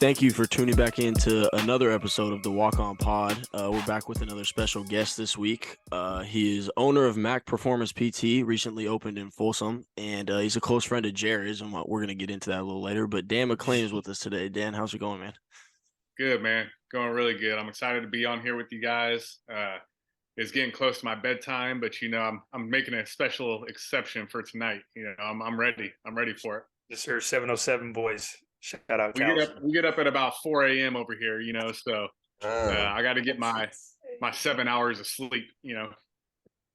Thank you for tuning back into another episode of the Walk On Pod. We're back with another special guest this week. He is owner of Mac Performance PT, recently opened in Folsom, and he's a close friend of Jared's, and we're going to get into that a little later. But Dan McLean is with us today. Dan, how's it going, man? Good, man. Going really good. I'm excited to be on here with you guys. It's getting close to my bedtime, but I'm making a special exception for tonight. I'm ready. I'm ready for it. Yes, sir. 707 boys. Shout out. We get up at about 4 a.m. over here. So I got to get my 7 hours of sleep.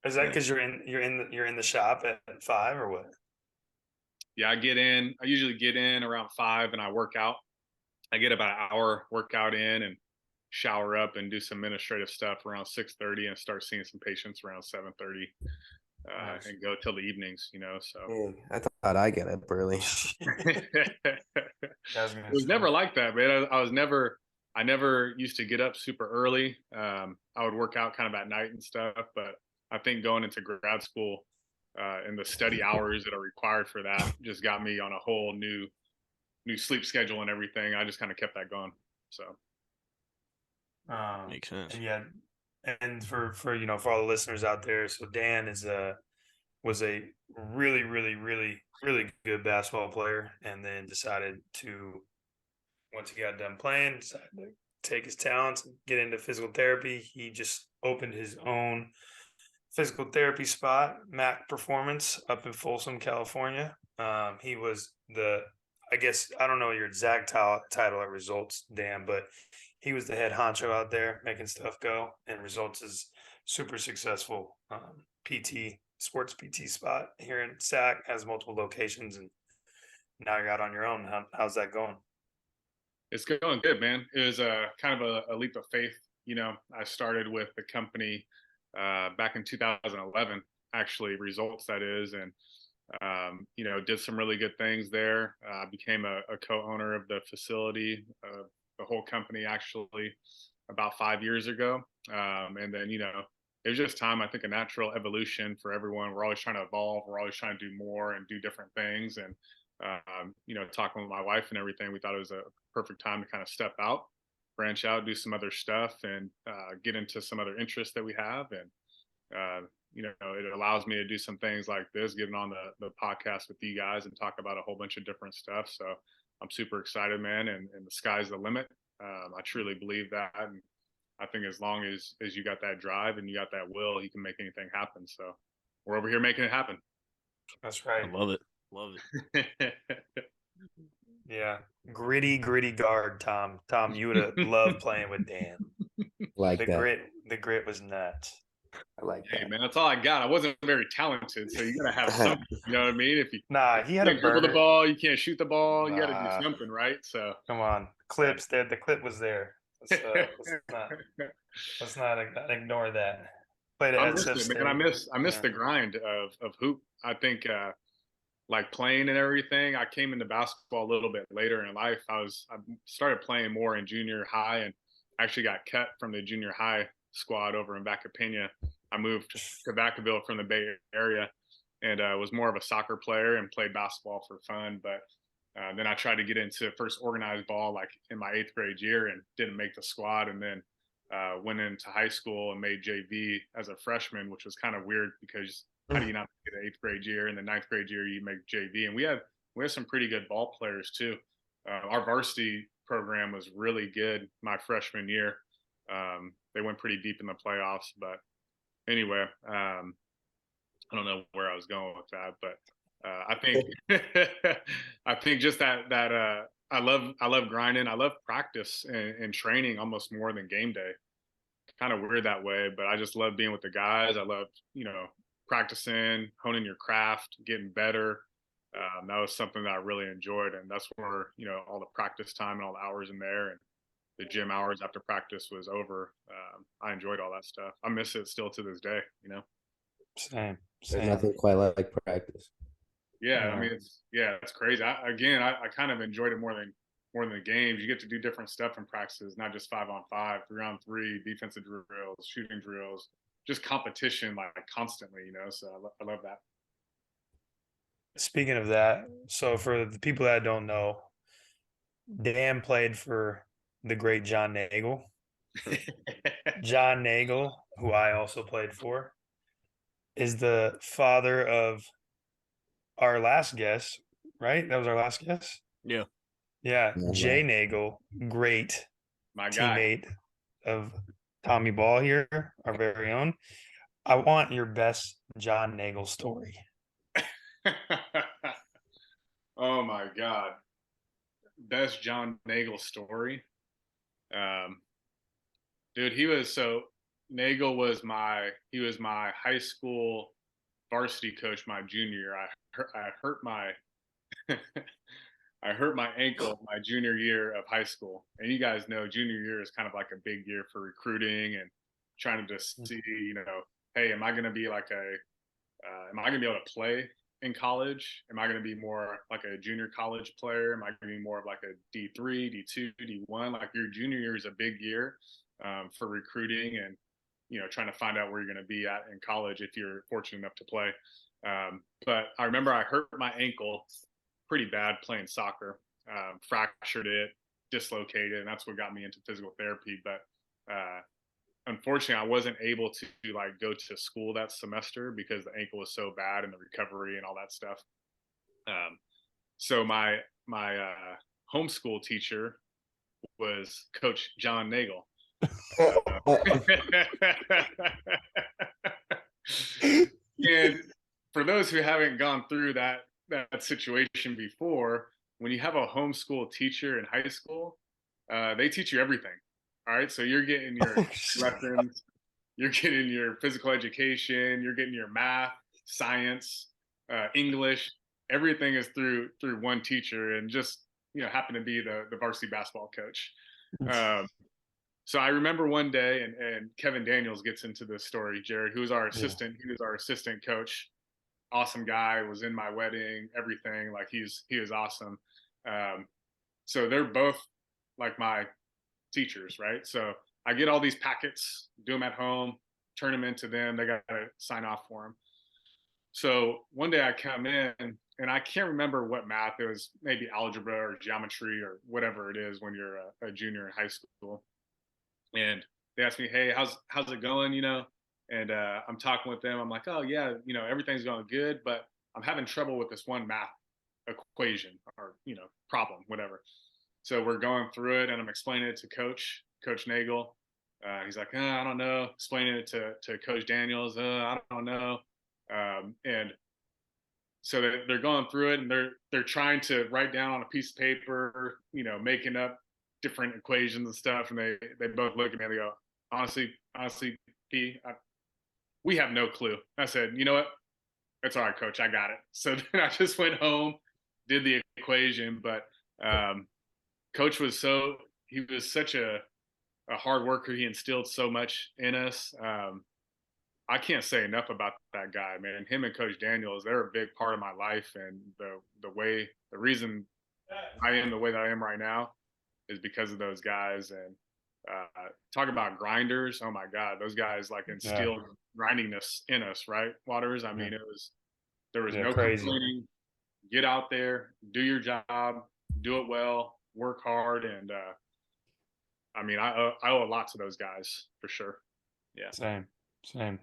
Is that because you're in the shop at 5 or what? Yeah, I usually get in around 5 and I work out. I get about an hour workout in and shower up and do some administrative stuff around 6:30 and start seeing some patients around 7:30 Nice. and go till the evenings, so. Man, I thought I get up early. It was never like that, man. I never used to get up super early. I would work out kind of at night and stuff, but I think going into grad school and the study hours that are required for that just got me on a whole new sleep schedule and everything. I just kind of kept that going. So Makes sense. And for all the listeners out there, so Dan was a really, really, really, really good basketball player, and then decided to, once he got done playing, decided to take his talents and get into physical therapy. He just opened his own physical therapy spot, Mac Performance, up in Folsom, California. He was I guess I don't know your exact title at Results, Dan, but he was the head honcho out there making stuff go, and Results is super successful sports PT spot here in SAC, has multiple locations, and now you're out on your own. How's that going? it's going good, man. It was kind of a leap of faith. I started with the company back in 2011, actually, Results, that is, and did some really good things there. Became a co-owner of the facility, the whole company, actually, about 5 years ago. And then, it was just time, I think, a natural evolution for everyone. We're always trying to evolve. We're always trying to do more and do different things. And, talking with my wife and everything, we thought it was a perfect time to kind of step out, branch out, do some other stuff, and get into some other interests that we have. And, it allows me to do some things like this, getting on the podcast with you guys and talk about a whole bunch of different stuff. So I'm super excited, man. And the sky's the limit. I truly believe that. And I think as long as you got that drive and you got that will, you can make anything happen. So we're over here making it happen. That's right. I love it. Love it. Yeah. Gritty guard, Tom. Tom, you would have loved playing with Dan. The grit was nuts. I like that. Hey, man, that's all I got. I wasn't very talented, so you gotta have something. You know what I mean? If you he had can't dribble the ball, you can't shoot the ball. You gotta do something, right? So come on, clips. The clip was there. Let's not ignore that. Played at it, man. I miss the grind of hoop. I think like playing and everything. I came into basketball a little bit later in life. I started playing more in junior high, and actually got cut from the junior high squad over in Vacapena. I moved to Vacaville from the Bay Area, and was more of a soccer player and played basketball for fun. But then I tried to get into first organized ball like in my 8th grade year and didn't make the squad, and then went into high school and made JV as a freshman, which was kind of weird because how do you not get an 8th grade year, and the 9th grade year you make JV? And we have some pretty good ball players too. Our varsity program was really good my freshman year. They went pretty deep in the playoffs, but anyway, I don't know where I was going with that, but I think I think just that I love grinding. I love practice and training almost more than game day. Kind of weird that way, but I just love being with the guys. I love practicing, honing your craft, getting better. That was something that I really enjoyed, and that's where all the practice time and all the hours in there and the gym hours after practice was over. I enjoyed all that stuff. I miss it still to this day. Same. There's nothing quite like practice. Yeah, I mean, it's crazy. I kind of enjoyed it more than the games. You get to do different stuff in practices, not just 5-on-5, 3-on-3, defensive drills, shooting drills, just competition like constantly. So I love that. Speaking of that, so for the people that don't know, Dan played for the great John Nagel. John Nagel, who I also played for, is the father of our last guest, right? That was our last guest. Yeah. Yeah, Yeah, Jay man. Nagel, great My guy. teammate of Tommy Ball here, our very own. I want your best John Nagel story. Oh my God. Best John Nagel story. Um, dude, Nagel was my high school varsity coach my junior year. I hurt my I hurt my ankle my junior year of high school. And you guys know junior year is kind of like a big year for recruiting and trying to just see, hey, am I going to be able to play in college? Am I going to be more like a junior college player? Am I going to be more of like a D3, D2, D1? Like your junior year is a big year for recruiting and, trying to find out where you're going to be at in college if you're fortunate enough to play. But I remember I hurt my ankle pretty bad playing soccer, fractured it, dislocated, and that's what got me into physical therapy. But unfortunately, I wasn't able to like go to school that semester because the ankle was so bad and the recovery and all that stuff. So my homeschool teacher was Coach John Nagel. And for those who haven't gone through that situation before, when you have a homeschool teacher in high school, they teach you everything. All right, so you're getting your lessons, you're getting your physical education, you're getting your math, science, English. Everything is through one teacher, and just happen to be the varsity basketball coach. So I remember one day, and Kevin Daniels gets into this story. Jared, who was our assistant, he was our assistant coach. Awesome guy, was in my wedding, everything. Like he was awesome. So they're both like my teachers, right? So I get all these packets, do them at home, turn them into them. They got to sign off for them. So one day I come in and I can't remember what math it was, maybe algebra or geometry or whatever it is when you're a junior in high school. And they asked me, "Hey, how's it going?" And I'm talking with them. I'm like, "Oh yeah, everything's going good, but I'm having trouble with this one math equation or problem, whatever." So we're going through it, and I'm explaining it to Coach Nagel. He's like, I don't know. Explaining it to Coach Daniels. I don't know. And so they're going through it, and they're trying to write down on a piece of paper, making up different equations and stuff. And they both look at me and they go, honestly, P, we have no clue. I said, you know what? It's all right, Coach. I got it. So then I just went home, did the equation. But Coach was such a hard worker. He instilled so much in us. I can't say enough about that guy, man. Him and Coach Daniels, they're a big part of my life, and the reason I am the way that I am right now is because of those guys. And talk about grinders. Oh my God, those guys like instilled grindingness in us, right? Waters. I mean, there was no crazy. complaining. Get out there, do your job, do it well, work hard, and I mean, I owe a lot to those guys for sure. Yeah. Same.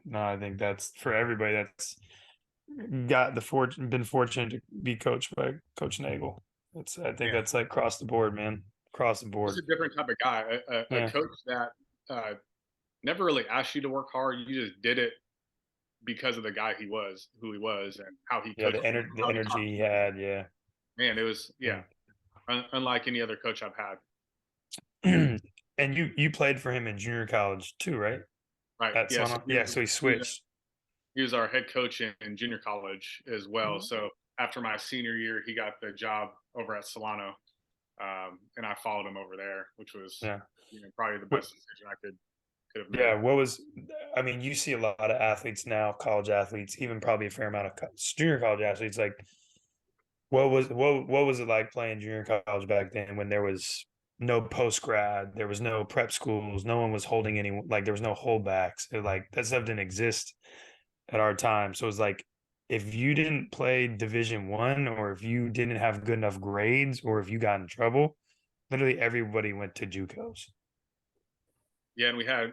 No, I think that's for everybody that's been fortunate to be coached by Coach Nagel. I think that's like across the board, man. Across the board. He's a different type of guy. A coach that never really asked you to work hard. You just did it because of the guy who he was, and how he coached. The energy he had. Yeah. Man, it was unlike any other coach I've had. And you played for him in junior college too, right? Right. So he switched. He was our head coach in junior college as well. So after my senior year, he got the job over at Solano, and I followed him over there, which was probably the best decision I could have made. Yeah, you see a lot of athletes now, college athletes, even probably a fair amount of junior college athletes. Like, what was it like playing junior college back then when there was no post grad, there was no prep schools, no one was holding anyone, like there was no holdbacks. Like that stuff didn't exist at our time. So it's like if you didn't play Division 1 or if you didn't have good enough grades or if you got in trouble, literally everybody went to JUCOs. Yeah, and we had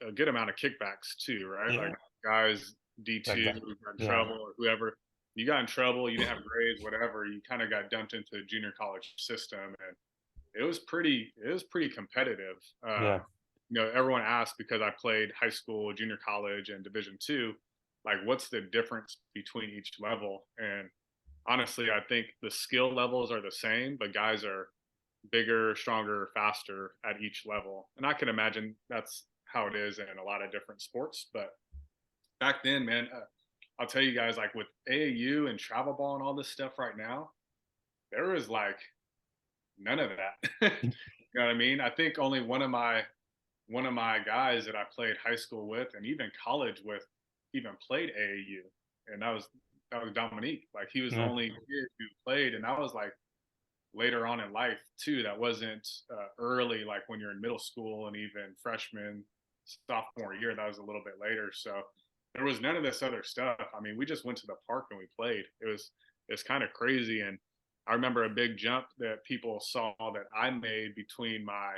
a good amount of kickbacks too, right? Yeah. Like guys D2 Like, who got in yeah. trouble or whoever. You got in trouble, you didn't have grades, whatever. You kind of got dumped into the junior college system, and it was pretty competitive. Yeah. You know, everyone asked because I played high school, junior college, and Division 2, like what's the difference between each level? And honestly, I think the skill levels are the same, but guys are bigger, stronger, faster at each level. And I can imagine that's how it is in a lot of different sports. But back then, man, I'll tell you guys, like with AAU and travel ball and all this stuff right now, there was like none of that. You know what I mean? I think only one of my guys that I played high school with and even college with even played AAU, and that was Dominique. Like he was the Yeah. only kid who played, and that was like later on in life too. That wasn't early, like when you're in middle school and even freshman, sophomore year. That was a little bit later. So there was none of this other stuff. I mean, we just went to the park and we played. It's kind of crazy. And I remember a big jump that people saw that I made between my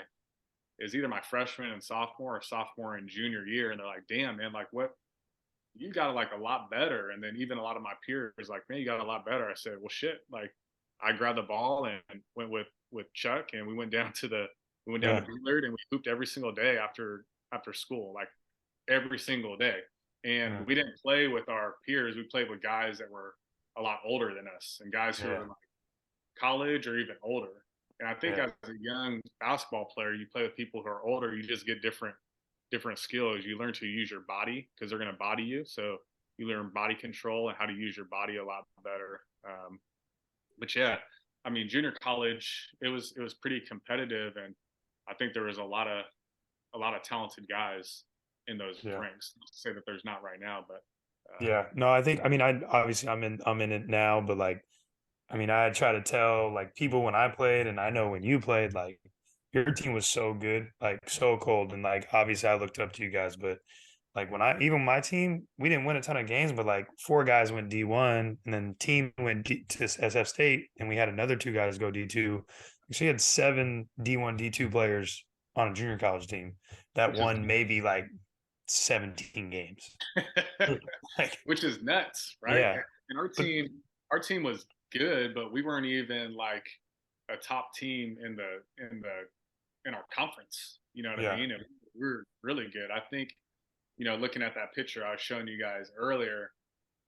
is either my freshman and sophomore or sophomore and junior year, and they're like, "Damn, man, like what you got like a lot better." And then even a lot of my peers like, "Man, you got a lot better." I said, "Well, shit." Like I grabbed the ball and went with Chuck, and we went down Yeah. to Beelard, and we hooped every single day after school, like every single day. And Yeah. we didn't play with our peers. We played with guys that were a lot older than us and guys who Yeah. were in like college or even older. And I think Yeah. as a young basketball player, you play with people who are older, you just get different skills. You learn to use your body because they're going to body you. So you learn body control and how to use your body a lot better. But yeah, I mean, junior college, it was pretty competitive, and I think there was a lot of talented guys in those Yeah. ranks. Not to say that there's not right now, but Yeah. No, I mean, I obviously I'm in it now, but like, I mean, I try to tell like people when I played, and I know when you played, like your team was so good, like so cold, and like obviously I looked up to you guys, but like when I even my team, we didn't win a ton of games, but like four guys went D1, and then team went to SF State, and we had another two guys go D2. So we had seven D1, D2 players on a junior college team that which is won maybe like 17 games. Like, which is nuts, right? yeah, And but our team was good, but we weren't even like a top team in our conference. You know what I yeah, mean? And we were really good. I think, you know, looking at that picture I was showing you guys earlier,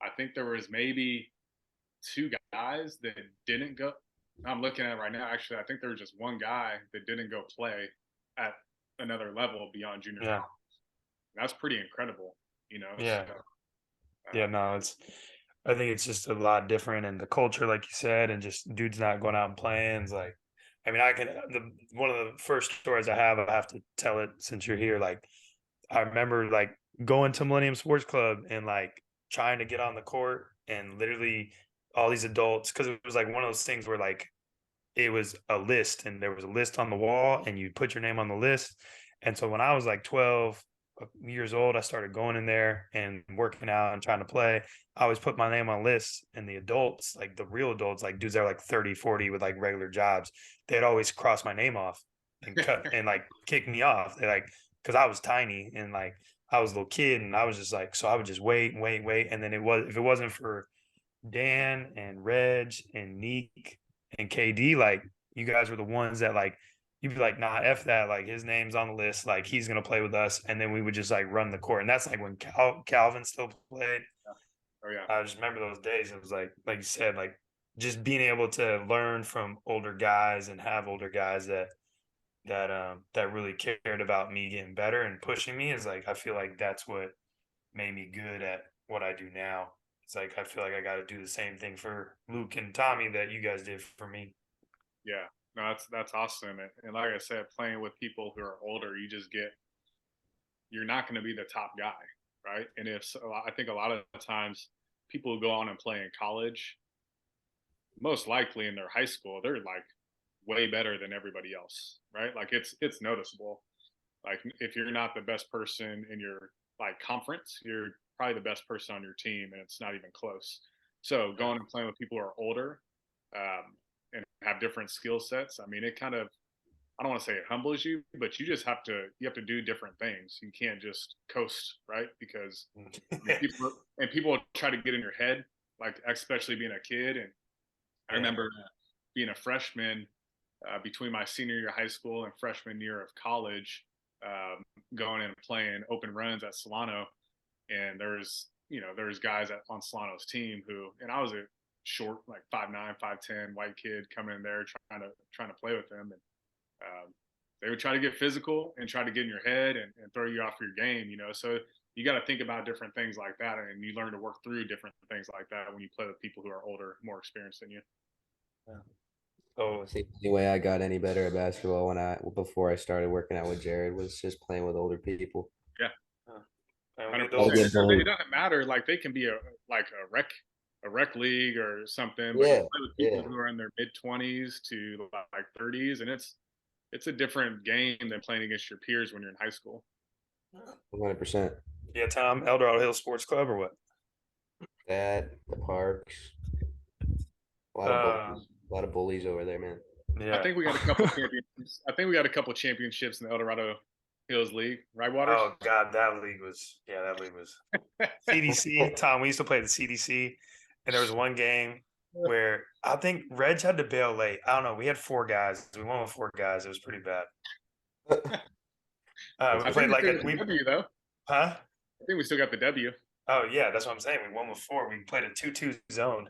I think there was maybe two guys that didn't go. I'm looking at it right now. Actually, I think there was just one guy that didn't go play at another level beyond junior yeah, college. That's pretty incredible, you know. So yeah. Yeah, no, I think it's just a lot different, and the culture, like you said, and just dudes not going out and playing. Is like, I mean, I can one of the first stories I have to tell it since you're here. Like, I remember like going to Millennium Sports Club and like trying to get on the court, and literally all these adults, because it was like one of those things where like it was a list, and there was a list on the wall, and you put your name on the list. And so when I was like 12 years old, I started going in there and working out and trying to play. I always put my name on lists, and the adults, like the real adults, like dudes that are like 30, 40 with like regular jobs, they'd always cross my name off and cut and like kick me off. They like, because I was tiny and like I was a little kid, and I was just like, so I would just wait. And then if it wasn't for Dan and Reg and Neek and KD, like you guys were the ones that like you'd be like, nah, F that. Like his name's on the list. Like he's gonna play with us. And then we would just like run the court. And that's like when Calvin still played. oh yeah, I just remember those days. It was like you said, like just being able to learn from older guys and have older guys that really cared about me getting better and pushing me is like I feel like that's what made me good at what I do now. It's like I feel like I got to do the same thing for Luke and Tommy that you guys did for me. yeah. No, that's awesome. And like I said, playing with people who are older, you're not going to be the top guy, right? And if so, I think a lot of times people who go on and play in college, most likely in their high school, they're like way better than everybody else, right? Like it's noticeable. Like if you're not the best person in your like conference, you're probably the best person on your team, and it's not even close. So Yeah. going and playing with people who are older, um, and have different skill sets. I mean, it kind of, I don't want to say it humbles you, but you just have to do different things. You can't just coast, right? Because people try to get in your head, like especially being a kid. And I remember being a freshman between my senior year of high school and freshman year of college, going and playing open runs at Solano, and there's guys on Solano's team who, and I was a short, like 5'9", 5'10" white kid coming in there trying to play with them, and they would try to get physical and try to get in your head and throw you off your game, So you got to think about different things like that, and you learn to work through different things like that when you play with people who are older, more experienced than you. Yeah. So The only way I got any better at basketball before I started working out with Jared was just playing with older people. Yeah. 100%. It doesn't matter. Like they can be a rec league or something, but you play with people who are in their mid-20s to like 30s, and it's a different game than playing against your peers when you're in high school. 100%. Yeah, Tom, Eldorado Hill Sports Club or what? That, the parks, a lot of bullies over there, man. Yeah. I think we got a couple championships. I think we got a couple championships in the Eldorado Hills League, right, Waters? Oh God, that league was CDC. Tom, we used to play the CDC, and there was one game where I think Reg had to bail late. I don't know. We had 4 guys. We won with 4 guys. It was pretty bad. We played like a W though. Huh? I think we still got the W. Oh yeah, that's what I'm saying. We won with 4. We played a 2-2 zone.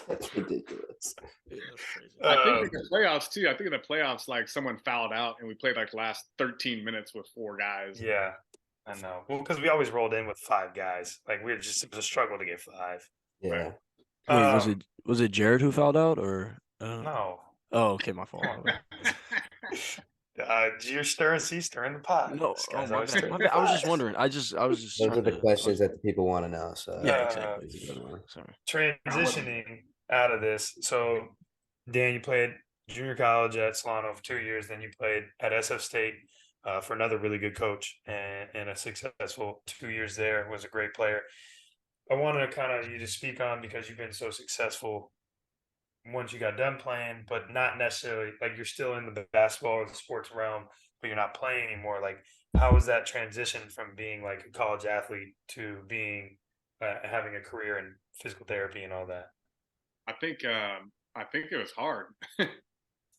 That's ridiculous. Yeah, that's crazy. I think in the playoffs too. I think in the playoffs, like someone fouled out, and we played like the last 13 minutes with 4 guys. Yeah, I know. Well, because we always rolled in with 5 guys. Like it was a struggle to get 5. Yeah. Wait, was it Jared who fouled out or? No. Oh, okay, my fault. You're stirring the pot. No, my bad. I was just wondering. I was just. Those are the questions that the people want to know. So Yeah, exactly. Sorry. Transitioning out of this, so Dan, you played junior college at Solano for 2 years, then you played at SF State for another really good coach and a successful 2 years there. Was a great player. I wanted to kind of you to speak on because you've been so successful once you got done playing, but not necessarily like you're still in the basketball or the sports realm, but you're not playing anymore. Like, how was that transition from being like a college athlete to being having a career in physical therapy and all that? I think it was hard.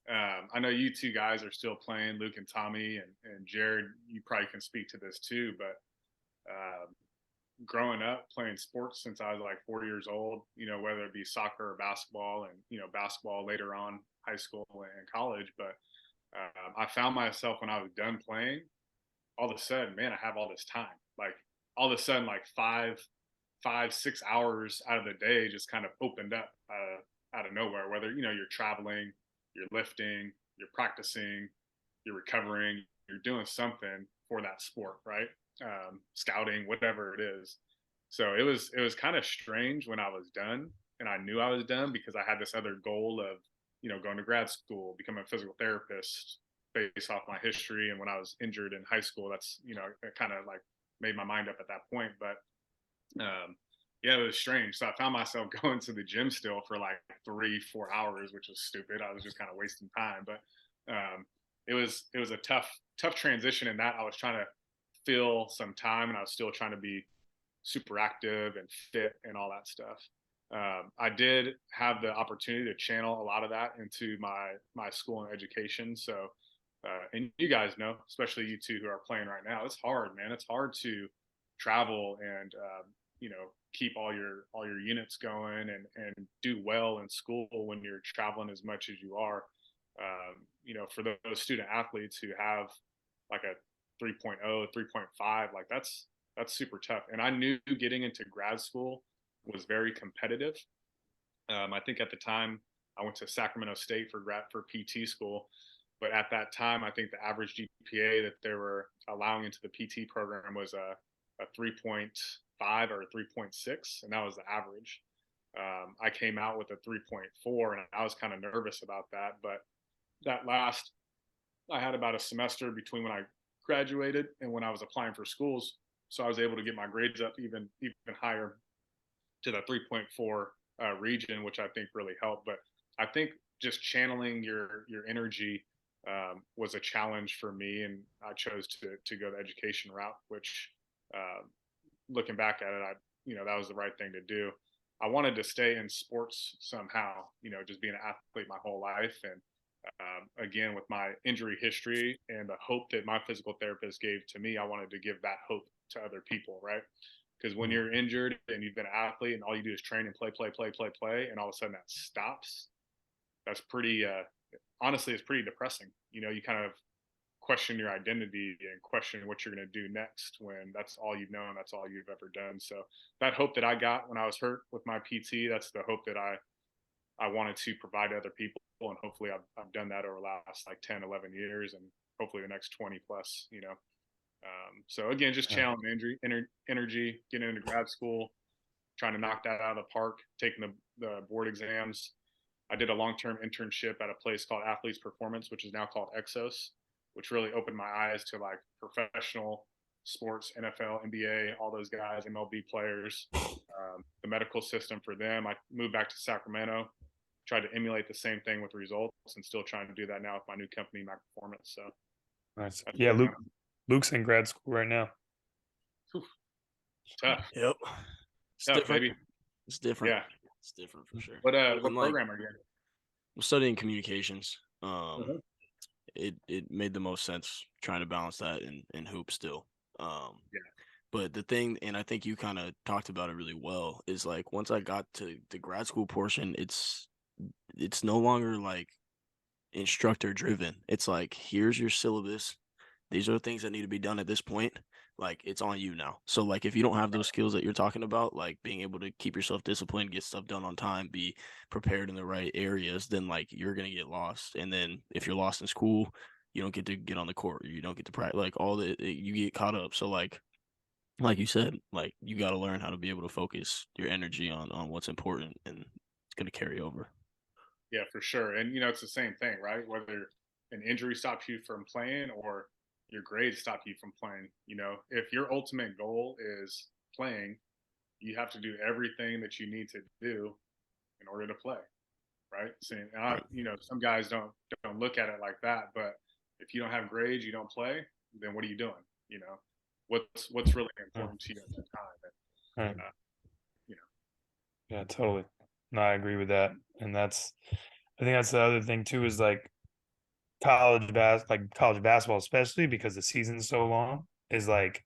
I know you two guys are still playing, Luke and Tommy, and Jared. You probably can speak to this too, but growing up playing sports since I was like 4 years old, whether it be soccer or basketball, and basketball later on, high school and college. But I found myself when I was done playing, all of a sudden, man, I have all this time. Like all of a sudden, like 6 hours out of the day just kind of opened up out of nowhere. Whether you're traveling, you're lifting, you're practicing, you're recovering, you're doing something for that sport, right? Scouting, whatever it is. So it was kind of strange when I was done, and I knew I was done because I had this other goal of going to grad school, becoming a physical therapist based off my history. And when I was injured in high school, that's it kind of like made my mind up at that point. But yeah, it was strange. So I found myself going to the gym still for like 3-4 hours, which was stupid. I was just kind of wasting time. But it was a tough transition in that I was trying to fill some time, and I was still trying to be super active and fit and all that stuff. I did have the opportunity to channel a lot of that into my school and education. So, and you guys know, especially you two who are playing right now, it's hard, man. It's hard to travel and keep all your units going and do well in school when you're traveling as much as you are. For those student athletes who have like a 3.0, 3.5, like that's super tough. And I knew getting into grad school was very competitive. I think at the time I went to Sacramento State for PT school, but at that time I think the average GPA that they were allowing into the PT program was a 3.5 or a 3.6, and that was the average. I came out with a 3.4, and I was kind of nervous about that. But I had about a semester between when I graduated and when I was applying for schools, so I was able to get my grades up even higher to the 3.4 region, which I think really helped. But I think just channeling your energy was a challenge for me, and I chose to go the education route, which looking back at it, that was the right thing to do. I wanted to stay in sports somehow, just being an athlete my whole life. And again, with my injury history and the hope that my physical therapist gave to me, I wanted to give that hope to other people, right? Because when you're injured and you've been an athlete and all you do is train and play, and all of a sudden that stops, that's pretty, honestly, it's pretty depressing. You kind of question your identity and question what you're going to do next when that's all you've known, that's all you've ever done. So that hope that I got when I was hurt with my PT, that's the hope that I wanted to provide to other people. And hopefully I've done that over the last like 10, 11 years, and hopefully the next 20 plus, so again, just channeling energy, getting into grad school, trying to knock that out of the park, taking the board exams. I did a long-term internship at a place called Athletes Performance, which is now called Exos, which really opened my eyes to like professional sports, NFL, NBA, all those guys, MLB players, the medical system for them. I moved back to Sacramento, tried to emulate the same thing with results, and still trying to do that now with my new company, Mac Performance. So nice. Yeah, Luke's in grad school right now. Tough. Yep. It's tough, different. baby. It's different. Yeah. It's different for sure. What program are you in? I'm studying communications. Uh-huh. It made the most sense trying to balance that in hoop still. Yeah. But the thing, and I think you kind of talked about it really well, is like once I got to the grad school portion, it's no longer like instructor driven. It's like, here's your syllabus. These are the things that need to be done at this point. Like, it's on you now. So like if you don't have those skills that you're talking about, like being able to keep yourself disciplined, get stuff done on time, be prepared in the right areas, then like you're gonna get lost. And then if you're lost in school, you don't get to get on the court, you don't get to practice, like you get caught up. So like you said, like you got to learn how to be able to focus your energy on what's important, and it's going to carry over. Yeah, for sure. And it's the same thing, right? Whether an injury stops you from playing or your grades stop you from playing, if your ultimate goal is playing, you have to do everything that you need to do in order to play, right? So, some guys don't look at it like that, but if you don't have grades, you don't play, then what are you doing? What's really important to you at that time? And, Right. Yeah, totally. No, I agree with that. And I think that's the other thing too, is like college basketball, especially because the season's so long, is like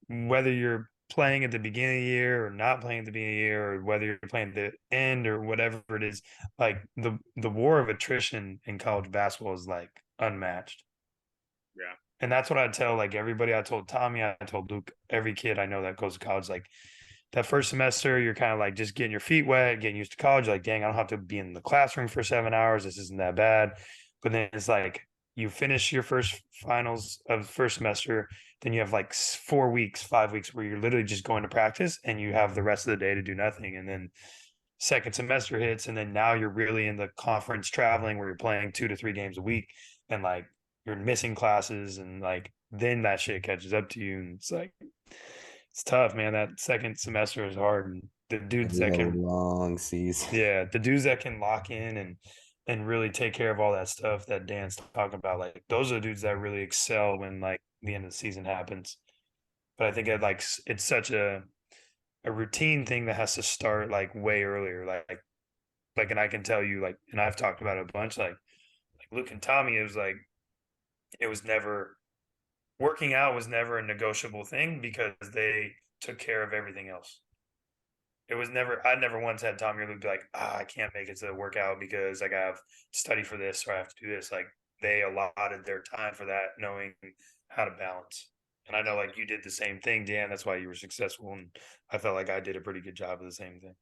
whether you're playing at the beginning of the year or not playing at the beginning of the year, or whether you're playing at the end or whatever it is, like the war of attrition in college basketball is like unmatched. Yeah. And that's what I tell like everybody. I told Tommy, I told Luke, every kid I know that goes to college, like that first semester, you're kind of like just getting your feet wet, getting used to college. Like, dang, I don't have to be in the classroom for 7 hours. This isn't that bad. But then it's like you finish your first finals of first semester, then you have like 4 weeks, 5 weeks where you're literally just going to practice, and you have the rest of the day to do nothing. And then second semester hits, and then now you're really in the conference traveling where you're playing 2 to 3 games a week, and like you're missing classes, and like then that shit catches up to you, and it's like it's tough, man. That second semester is hard, and the dudes that can long season. yeah, the dudes that can lock in and really take care of all that stuff that Dan's talking about, like those are the dudes that really excel when like the end of the season happens. But I think it's such a routine thing that has to start like way earlier, like, and I can tell you, like, and I've talked about it a bunch, like Luke and Tommy, it was never working out was never a negotiable thing because they took care of everything else. It was never, I never once had Tommy or Luke be like, I can't make it to the workout because I got to study for this or I have to do this. Like they allotted their time for that, knowing how to balance. And I know like you did the same thing, Dan. That's why you were successful. And I felt like I did a pretty good job of the same thing.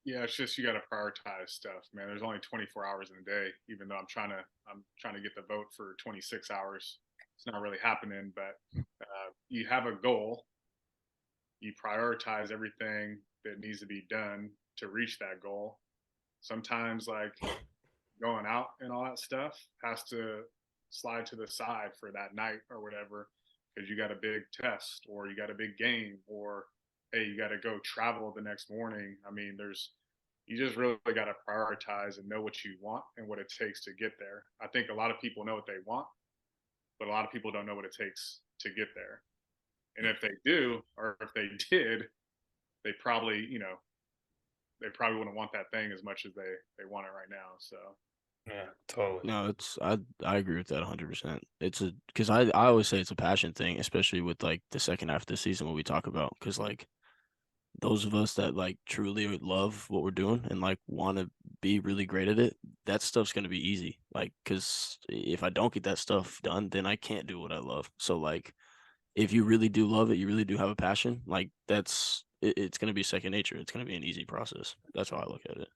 Yeah, it's just you got to prioritize stuff, man. There's only 24 hours in a day, even though I'm trying to get the vote for 26 hours. It's not really happening, but you have a goal. You prioritize everything that needs to be done to reach that goal. Sometimes, like going out and all that stuff has to slide to the side for that night or whatever because you got a big test or you got a big game or hey, you got to go travel the next morning. I mean, there's You just really got to prioritize and know what you want and what it takes to get there. I think a lot of people know what they want, but a lot of people don't know what it takes to get there. And if they do, or if they did, they probably, they probably wouldn't want that thing as much as they want it right now. So Yeah, totally. No, I agree with that 100%. It's a because I always say it's a passion thing, especially with like the second half of the season what we talk about. Because like those of us that like truly love what we're doing and like want to be really great at it, that stuff's gonna be easy. Like, because if I don't get that stuff done, then I can't do what I love. So like, if you really do love it, you really do have a passion. Like it's gonna be second nature. It's gonna be an easy process. That's how I look at it.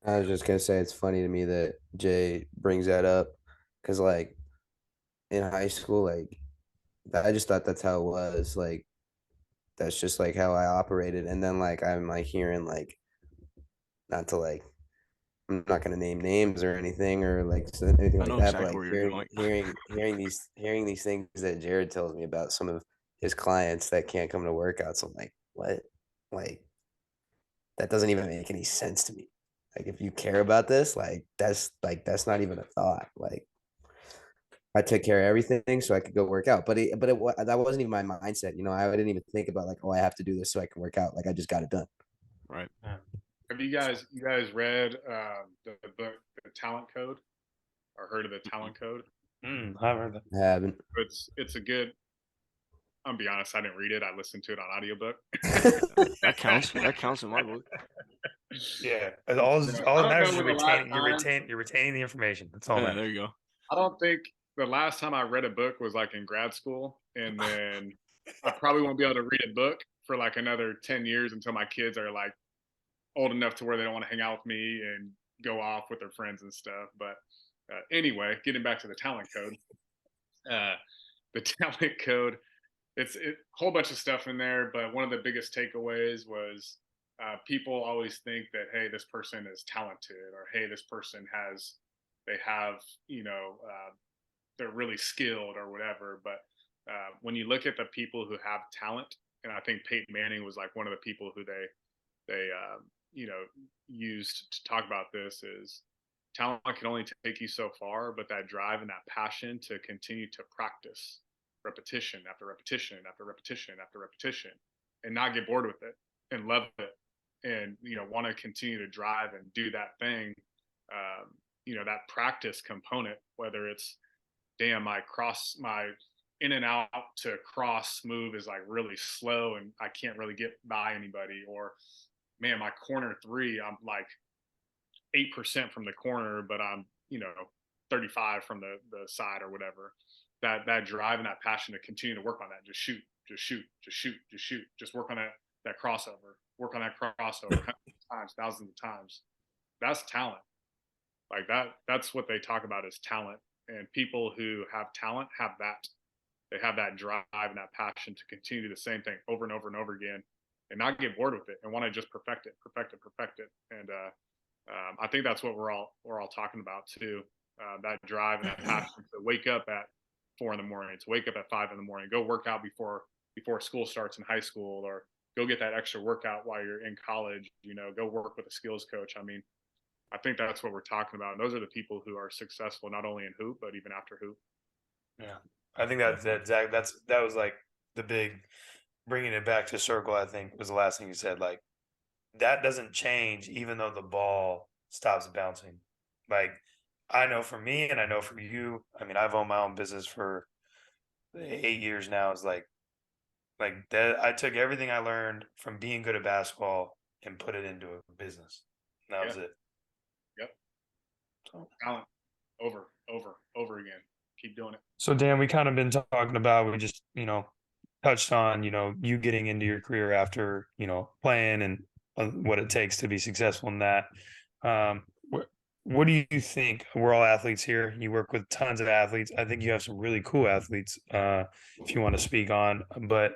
I was just gonna say it's funny to me that Jay brings that up because like in high school, like I just thought that's how it was. Like that's just like how I operated. And then like I'm like hearing like not to like I'm not gonna name names or anything or like anything I like know that, but exactly like where you're hearing going. hearing these things that Jared tells me about some of his clients that can't come to workouts. I'm like, what? Like that doesn't even make any sense to me. Like if you care about this, that's not even a thought. Like I took care of everything so I could go work out. That wasn't even my mindset. You know, I didn't even think about like, oh, I have to do this so I can work out. Like I just got it done. Right. Yeah. have you guys read the book The Talent Code or heard of the Talent Code? I heard that. I haven't. It's a good. I'm gonna be honest, I didn't read it. I listened to it on audiobook. That counts. That counts in my book. Yeah, I all that don't matters know is when the last time. you're retaining the information. That's all Yeah, that there matters. you go. I don't think the last time I read a book was like in grad school, and then I probably won't be able to read a book for like another 10 years until my kids are like old enough to where they don't want to hang out with me and go off with their friends and stuff. But anyway, getting back to the talent code, uh, the talent code, it's a whole bunch of stuff in there. But one of the biggest takeaways was people always think that, hey, this person is talented, or hey, this person they have, they're really skilled or whatever. But when you look at the people who have talent, and I think Peyton Manning was like one of the people who they you know used to talk about this is talent can only take you so far, but that drive and that passion to continue to practice repetition after repetition after repetition after repetition and not get bored with it and love it and want to continue to drive and do that thing, that practice component, whether it's damn my in and out to cross move is like really slow and I can't really get by anybody, or man, my corner three, I'm like 8% from the corner, but I'm 35 from the side or whatever. That drive and that passion to continue to work on that, just shoot, just shoot, just shoot, just shoot, just work on that crossover, work on that crossover hundreds of times, thousands of times. That's talent. Like that's what they talk about as talent. And people who have talent have that. They have that drive and that passion to continue to do the same thing over and over and over again and not get bored with it and want to just perfect it, perfect it, perfect it. And I think that's what we're all talking about too. That drive and that passion to wake up at 4 in the morning, to wake up at 5 in the morning, go work out before school starts in high school, or go get that extra workout while you're in college. Go work with a skills coach. I mean, I think that's what we're talking about. And those are the people who are successful not only in hoop but even after hoop. Yeah, I think that was like the big bringing it back to circle. I think was the last thing you said. Like that doesn't change even though the ball stops bouncing. Like I know for me, and I know for you. I mean, I've owned my own business for 8 years now. Is like that. I took everything I learned from being good at basketball and put it into a business. And that Yeah. was it. Yep. So. Talent over again. Keep doing it. So Dan, we kind of been talking about, we just, touched on, you getting into your career after, playing and what it takes to be successful in that. What do you think? We're all athletes here. You work with tons of athletes. I think you have some really cool athletes, if you want to speak on, but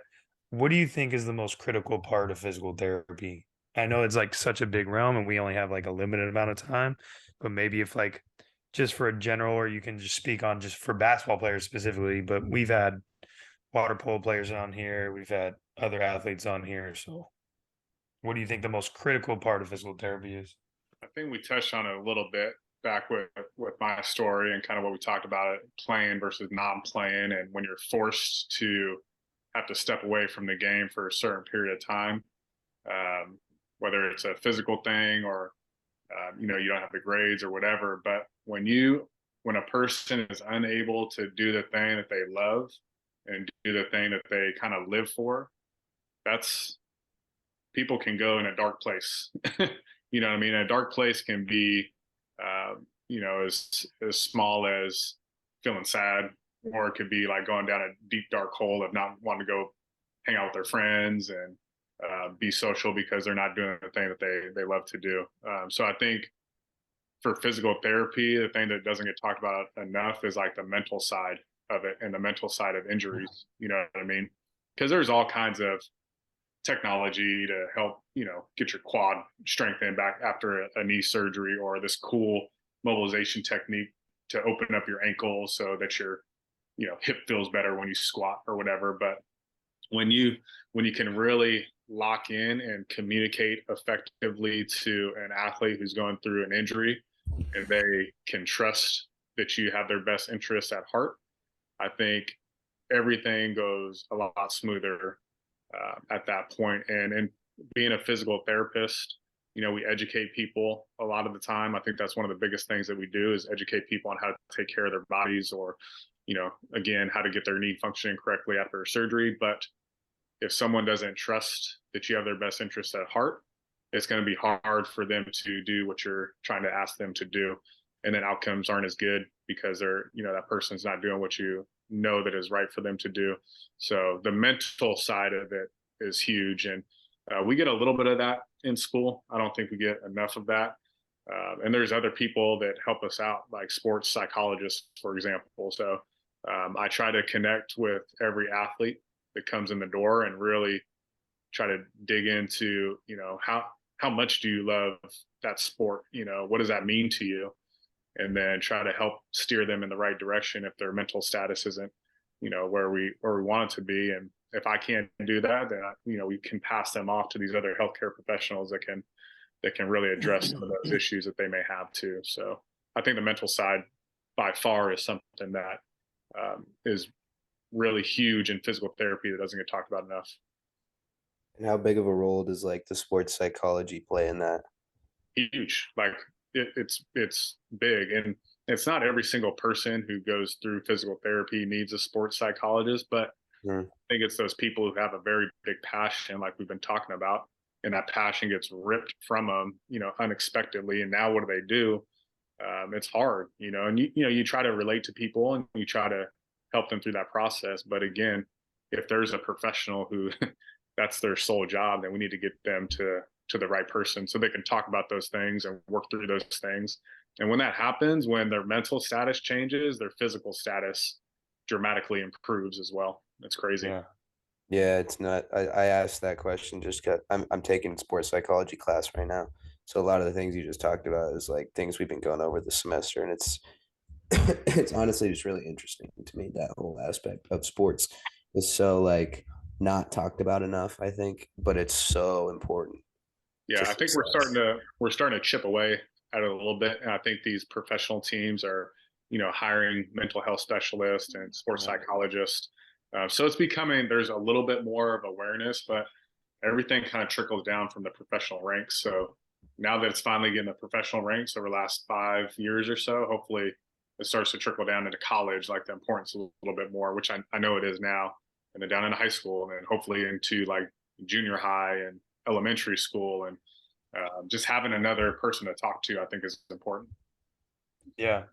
what do you think is the most critical part of physical therapy? I know it's like such a big realm and we only have like a limited amount of time, but maybe if like just for a general, or you can just speak on just for basketball players specifically, but we've had water polo players on here. We've had other athletes on here. So what do you think the most critical part of physical therapy is? I think we touched on it a little bit back with my story and kind of what we talked about it playing versus non-playing, and when you're forced to have to step away from the game for a certain period of time, um, whether it's a physical thing or you don't have the grades or whatever. But when a person is unable to do the thing that they love and do the thing that they kind of live for, that's people can go in a dark place. You know what I mean? A dark place can be, as small as feeling sad, or it could be like going down a deep dark hole of not wanting to go hang out with their friends and be social because they're not doing the thing that they love to do. So I think for physical therapy, the thing that doesn't get talked about enough is like the mental side of it and the mental side of injuries. You know what I mean? Because there's all kinds of technology to help get your quad strengthened back after a knee surgery, or this cool mobilization technique to open up your ankle so that your hip feels better when you squat or whatever. But when you can really lock in and communicate effectively to an athlete who's going through an injury, and they can trust that you have their best interests at heart, I think everything goes a lot smoother at that point. And being a physical therapist, we educate people a lot of the time. I think that's one of the biggest things that we do is educate people on how to take care of their bodies, or, again, how to get their knee functioning correctly after surgery. But if someone doesn't trust that you have their best interests at heart, it's going to be hard for them to do what you're trying to ask them to do. And then outcomes aren't as good because that person's not doing what you know that is right for them to do. So the mental side of it is huge. And we get a little bit of that in school. I don't think we get enough of that. And there's other people that help us out, like sports psychologists, for example. So I try to connect with every athlete that comes in the door and really try to dig into, how much do you love that sport? What does that mean to you? And then try to help steer them in the right direction if their mental status isn't, where we want it to be. And if I can't do that, then we can pass them off to these other healthcare professionals that can really address some of those issues that they may have too. So I think the mental side by far is something that is really huge in physical therapy that doesn't get talked about enough. And how big of a role does like the sports psychology play in that? Huge. Like it's big, and it's not every single person who goes through physical therapy needs a sports psychologist, but I think it's those people who have a very big passion, like we've been talking about, and that passion gets ripped from them, unexpectedly. And now what do? It's hard, and you try to relate to people and you try to help them through that process. But again, if there's a professional who that's their sole job, then we need to get them to the right person so they can talk about those things and work through those things. And when that happens, when their mental status changes, their physical status dramatically improves as well. It's crazy. Yeah, it's not. I asked that question just because I'm taking sports psychology class right now. So a lot of the things you just talked about is like things we've been going over this semester, and it's it's honestly just really interesting to me. That whole aspect of sports is so like not talked about enough, I think, but it's so important. Yeah, I think we're starting to chip away at it a little bit, and I think these professional teams are, hiring mental health specialists and sports psychologists. So it's becoming, there's a little bit more of awareness, but everything kind of trickles down from the professional ranks. So now that it's finally getting the professional ranks over the last 5 years or so, hopefully it starts to trickle down into college, like the importance a little bit more, which I know it is now, and then down into high school, and then hopefully into like junior high and elementary school. And just having another person to talk to, I think, is important. Yeah,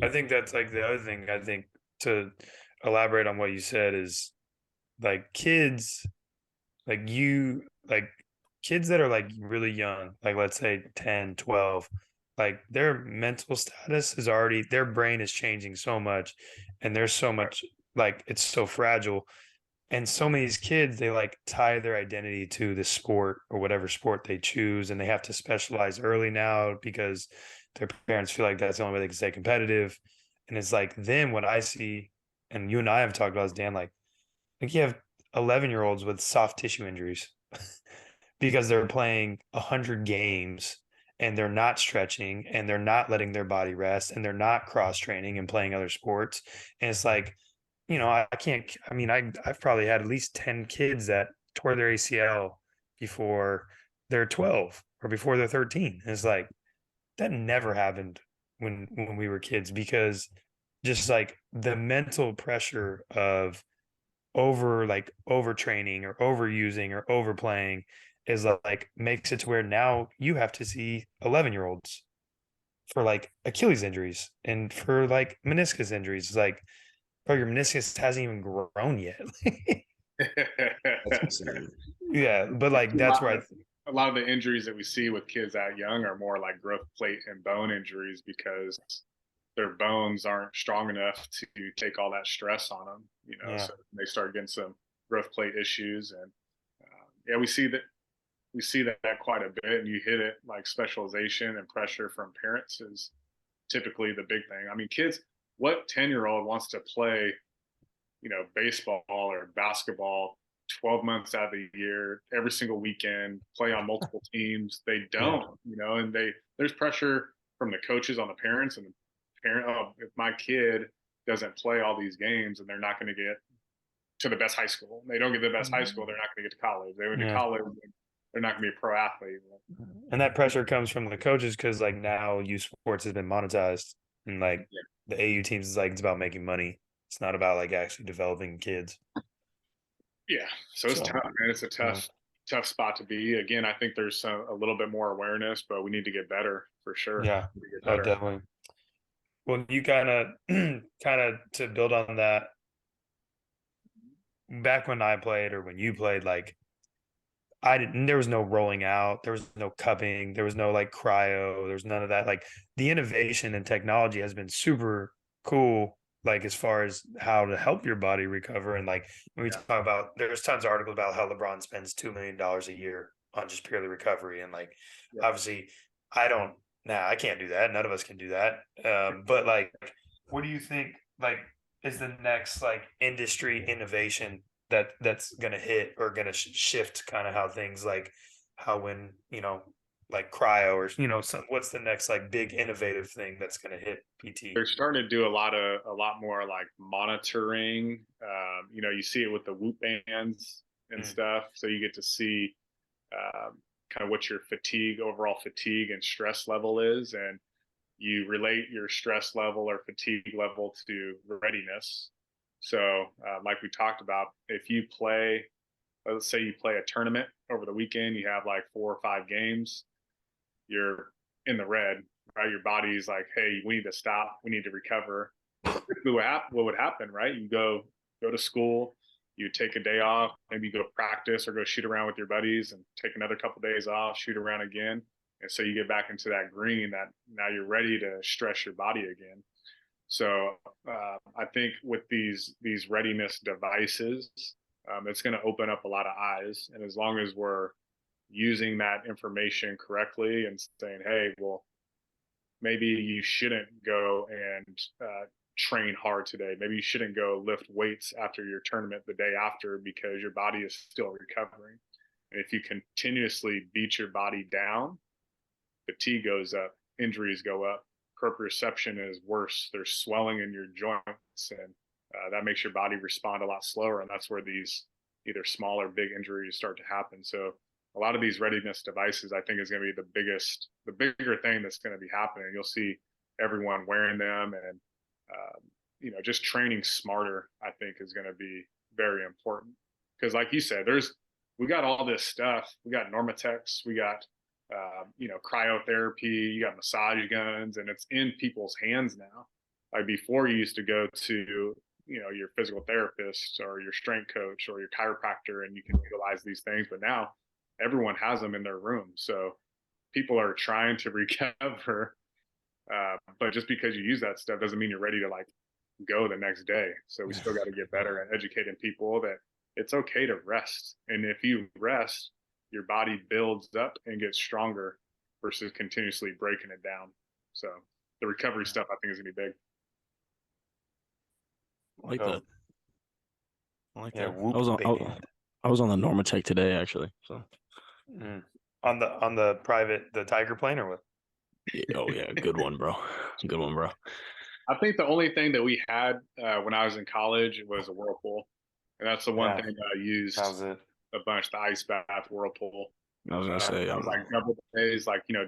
I think that's like the other thing. I think to elaborate on what you said is like kids, like kids that are like really young, like let's say 10, 12, like their mental status is already, their brain is changing so much, and there's so much, like it's so fragile. And so many of these kids, they like tie their identity to the sport or whatever sport they choose, and they have to specialize early now because their parents feel like that's the only way they can stay competitive. And it's like then what I see, and you and I have talked about, is Dan, like you have 11-year-olds with soft tissue injuries because they're playing 100 games and they're not stretching and they're not letting their body rest and they're not cross training and playing other sports. And it's like, I can't, I mean, I've probably had at least 10 kids that tore their ACL before they're 12 or before they're 13. And it's like, that never happened when we were kids, because just like the mental pressure of overtraining or overusing or overplaying is like makes it to where now you have to see 11-year-olds for like Achilles injuries and for like meniscus injuries. It's like, bro, your meniscus hasn't even grown yet. That's insane. Yeah, but like that's where a lot of the injuries that we see with kids that young are more like growth plate and bone injuries because their bones aren't strong enough to take all that stress on them, Yeah. So they start getting some growth plate issues. And yeah, we see that quite a bit. And you hit it, like specialization and pressure from parents is typically the big thing. I mean, kids, what 10-year-old wants to play, baseball or basketball 12 months out of the year, every single weekend, play on multiple teams? They don't, and there's pressure from the coaches on the parents, and the parent, oh, if my kid doesn't play all these games and they're not going to get to the best high school, they don't get the best high school, they're not going to get to college. They went to college, they're not going to be a pro athlete. And that pressure comes from the coaches because like now youth sports has been monetized, and like the AU teams is like, it's about making money. It's not about like actually developing kids. Yeah, so it's tough, man. It's a tough spot to be. Again, I think there's a little bit more awareness, but we need to get better for sure. Yeah, definitely. Well, you kind of to build on that, back when I played or when you played, like there was no rolling out, there was no cupping, there was no like cryo, there's none of that. Like the innovation and technology has been super cool, like as far as how to help your body recover. And like when we talk about, there's tons of articles about how LeBron spends $2 million a year on just purely recovery. And like, obviously I can't do that. None of us can do that. But like, what do you think, like, is the next like industry innovation that's going to hit or going to shift kind of how things, like how when, like cryo or, what's the next like big innovative thing that's going to hit PT? They're starting to do a lot more like monitoring. You see it with the Whoop bands and stuff. So you get to see kind of what your overall fatigue and stress level is. And you relate your stress level or fatigue level to readiness. So like we talked about, if you play, let's say you play a tournament over the weekend, you have like 4 or 5 games, you're in the red, right? Your body's like, hey, we need to stop. We need to recover. What would happen, right? You go to school, you take a day off, maybe you go practice or go shoot around with your buddies and take another couple of days off, shoot around again. And so you get back into that green that now you're ready to stress your body again. So I think with these readiness devices, it's going to open up a lot of eyes. And as long as we're using that information correctly and saying, hey, well, maybe you shouldn't go and train hard today. Maybe you shouldn't go lift weights after your tournament the day after because your body is still recovering. And if you continuously beat your body down, fatigue goes up, injuries go up, proprioception is worse. There's swelling in your joints, and that makes your body respond a lot slower. And that's where these either small or big injuries start to happen. So a lot of these readiness devices, I think, is going to be the bigger thing that's going to be happening. You'll see everyone wearing them, and just training smarter, I think, is going to be very important. Because like you said, we got all this stuff. We got Normatex, we got cryotherapy, you got massage guns, and it's in people's hands now. Like before, you used to go to your physical therapist or your strength coach or your chiropractor, and you can utilize these things. But now everyone has them in their room, so people are trying to recover. But just because you use that stuff doesn't mean you're ready to like go the next day. So we still got to get better at educating people that it's okay to rest, and if you rest, your body builds up and gets stronger versus continuously breaking it down. So the recovery stuff, I think, is gonna be big. I like that. I like that. Whoop I was on the Normatec today, actually. So On the private, the Tiger plane or what? Yeah, oh yeah, good one, bro. Good one, bro. I think the only thing that we had when I was in college was a whirlpool, and that's the one Yeah, thing that I used that was it. a bunch. The ice bath whirlpool. I was gonna say, It was like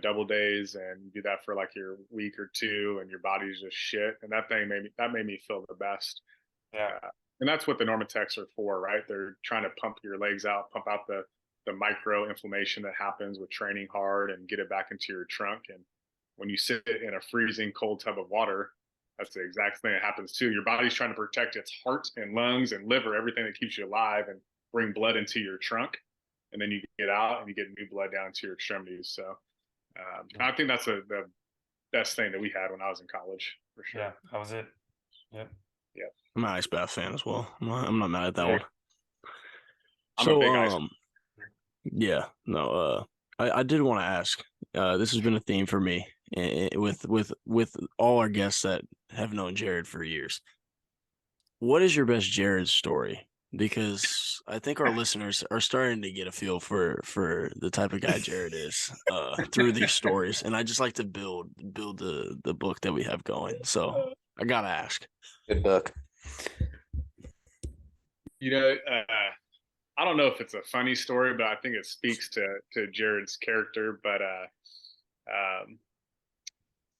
double days, and you do that for like your week or two, and your body's just shit. And that made me feel the best. Yeah. And that's what the Normatecs are for, right? They're trying to pump your legs out, pump out the micro inflammation that happens with training hard, and get it back into your trunk. And when you sit in a freezing cold tub of water, that's the exact thing that happens too. Your body's trying to protect its heart and lungs and liver, everything that keeps you alive, and bring blood into your trunk. And then you get out and you get new blood down to your extremities. So I think that's the best thing that we had when I was in college, for sure. Yeah, that was it. Yep. Yeah. I'm an ice bath fan as well. I'm not mad at that one. I'm a big ice. Yeah, no, I did want to ask. This has been a theme for me with all our guests that have known Jared for years. What is your best Jared story? Because I think our listeners are starting to get a feel for the type of guy Jared is through these stories, and I just like to build the book that we have going. So I gotta ask. Good book. You know, I don't know if it's a funny story, but I think it speaks to Jared's character. But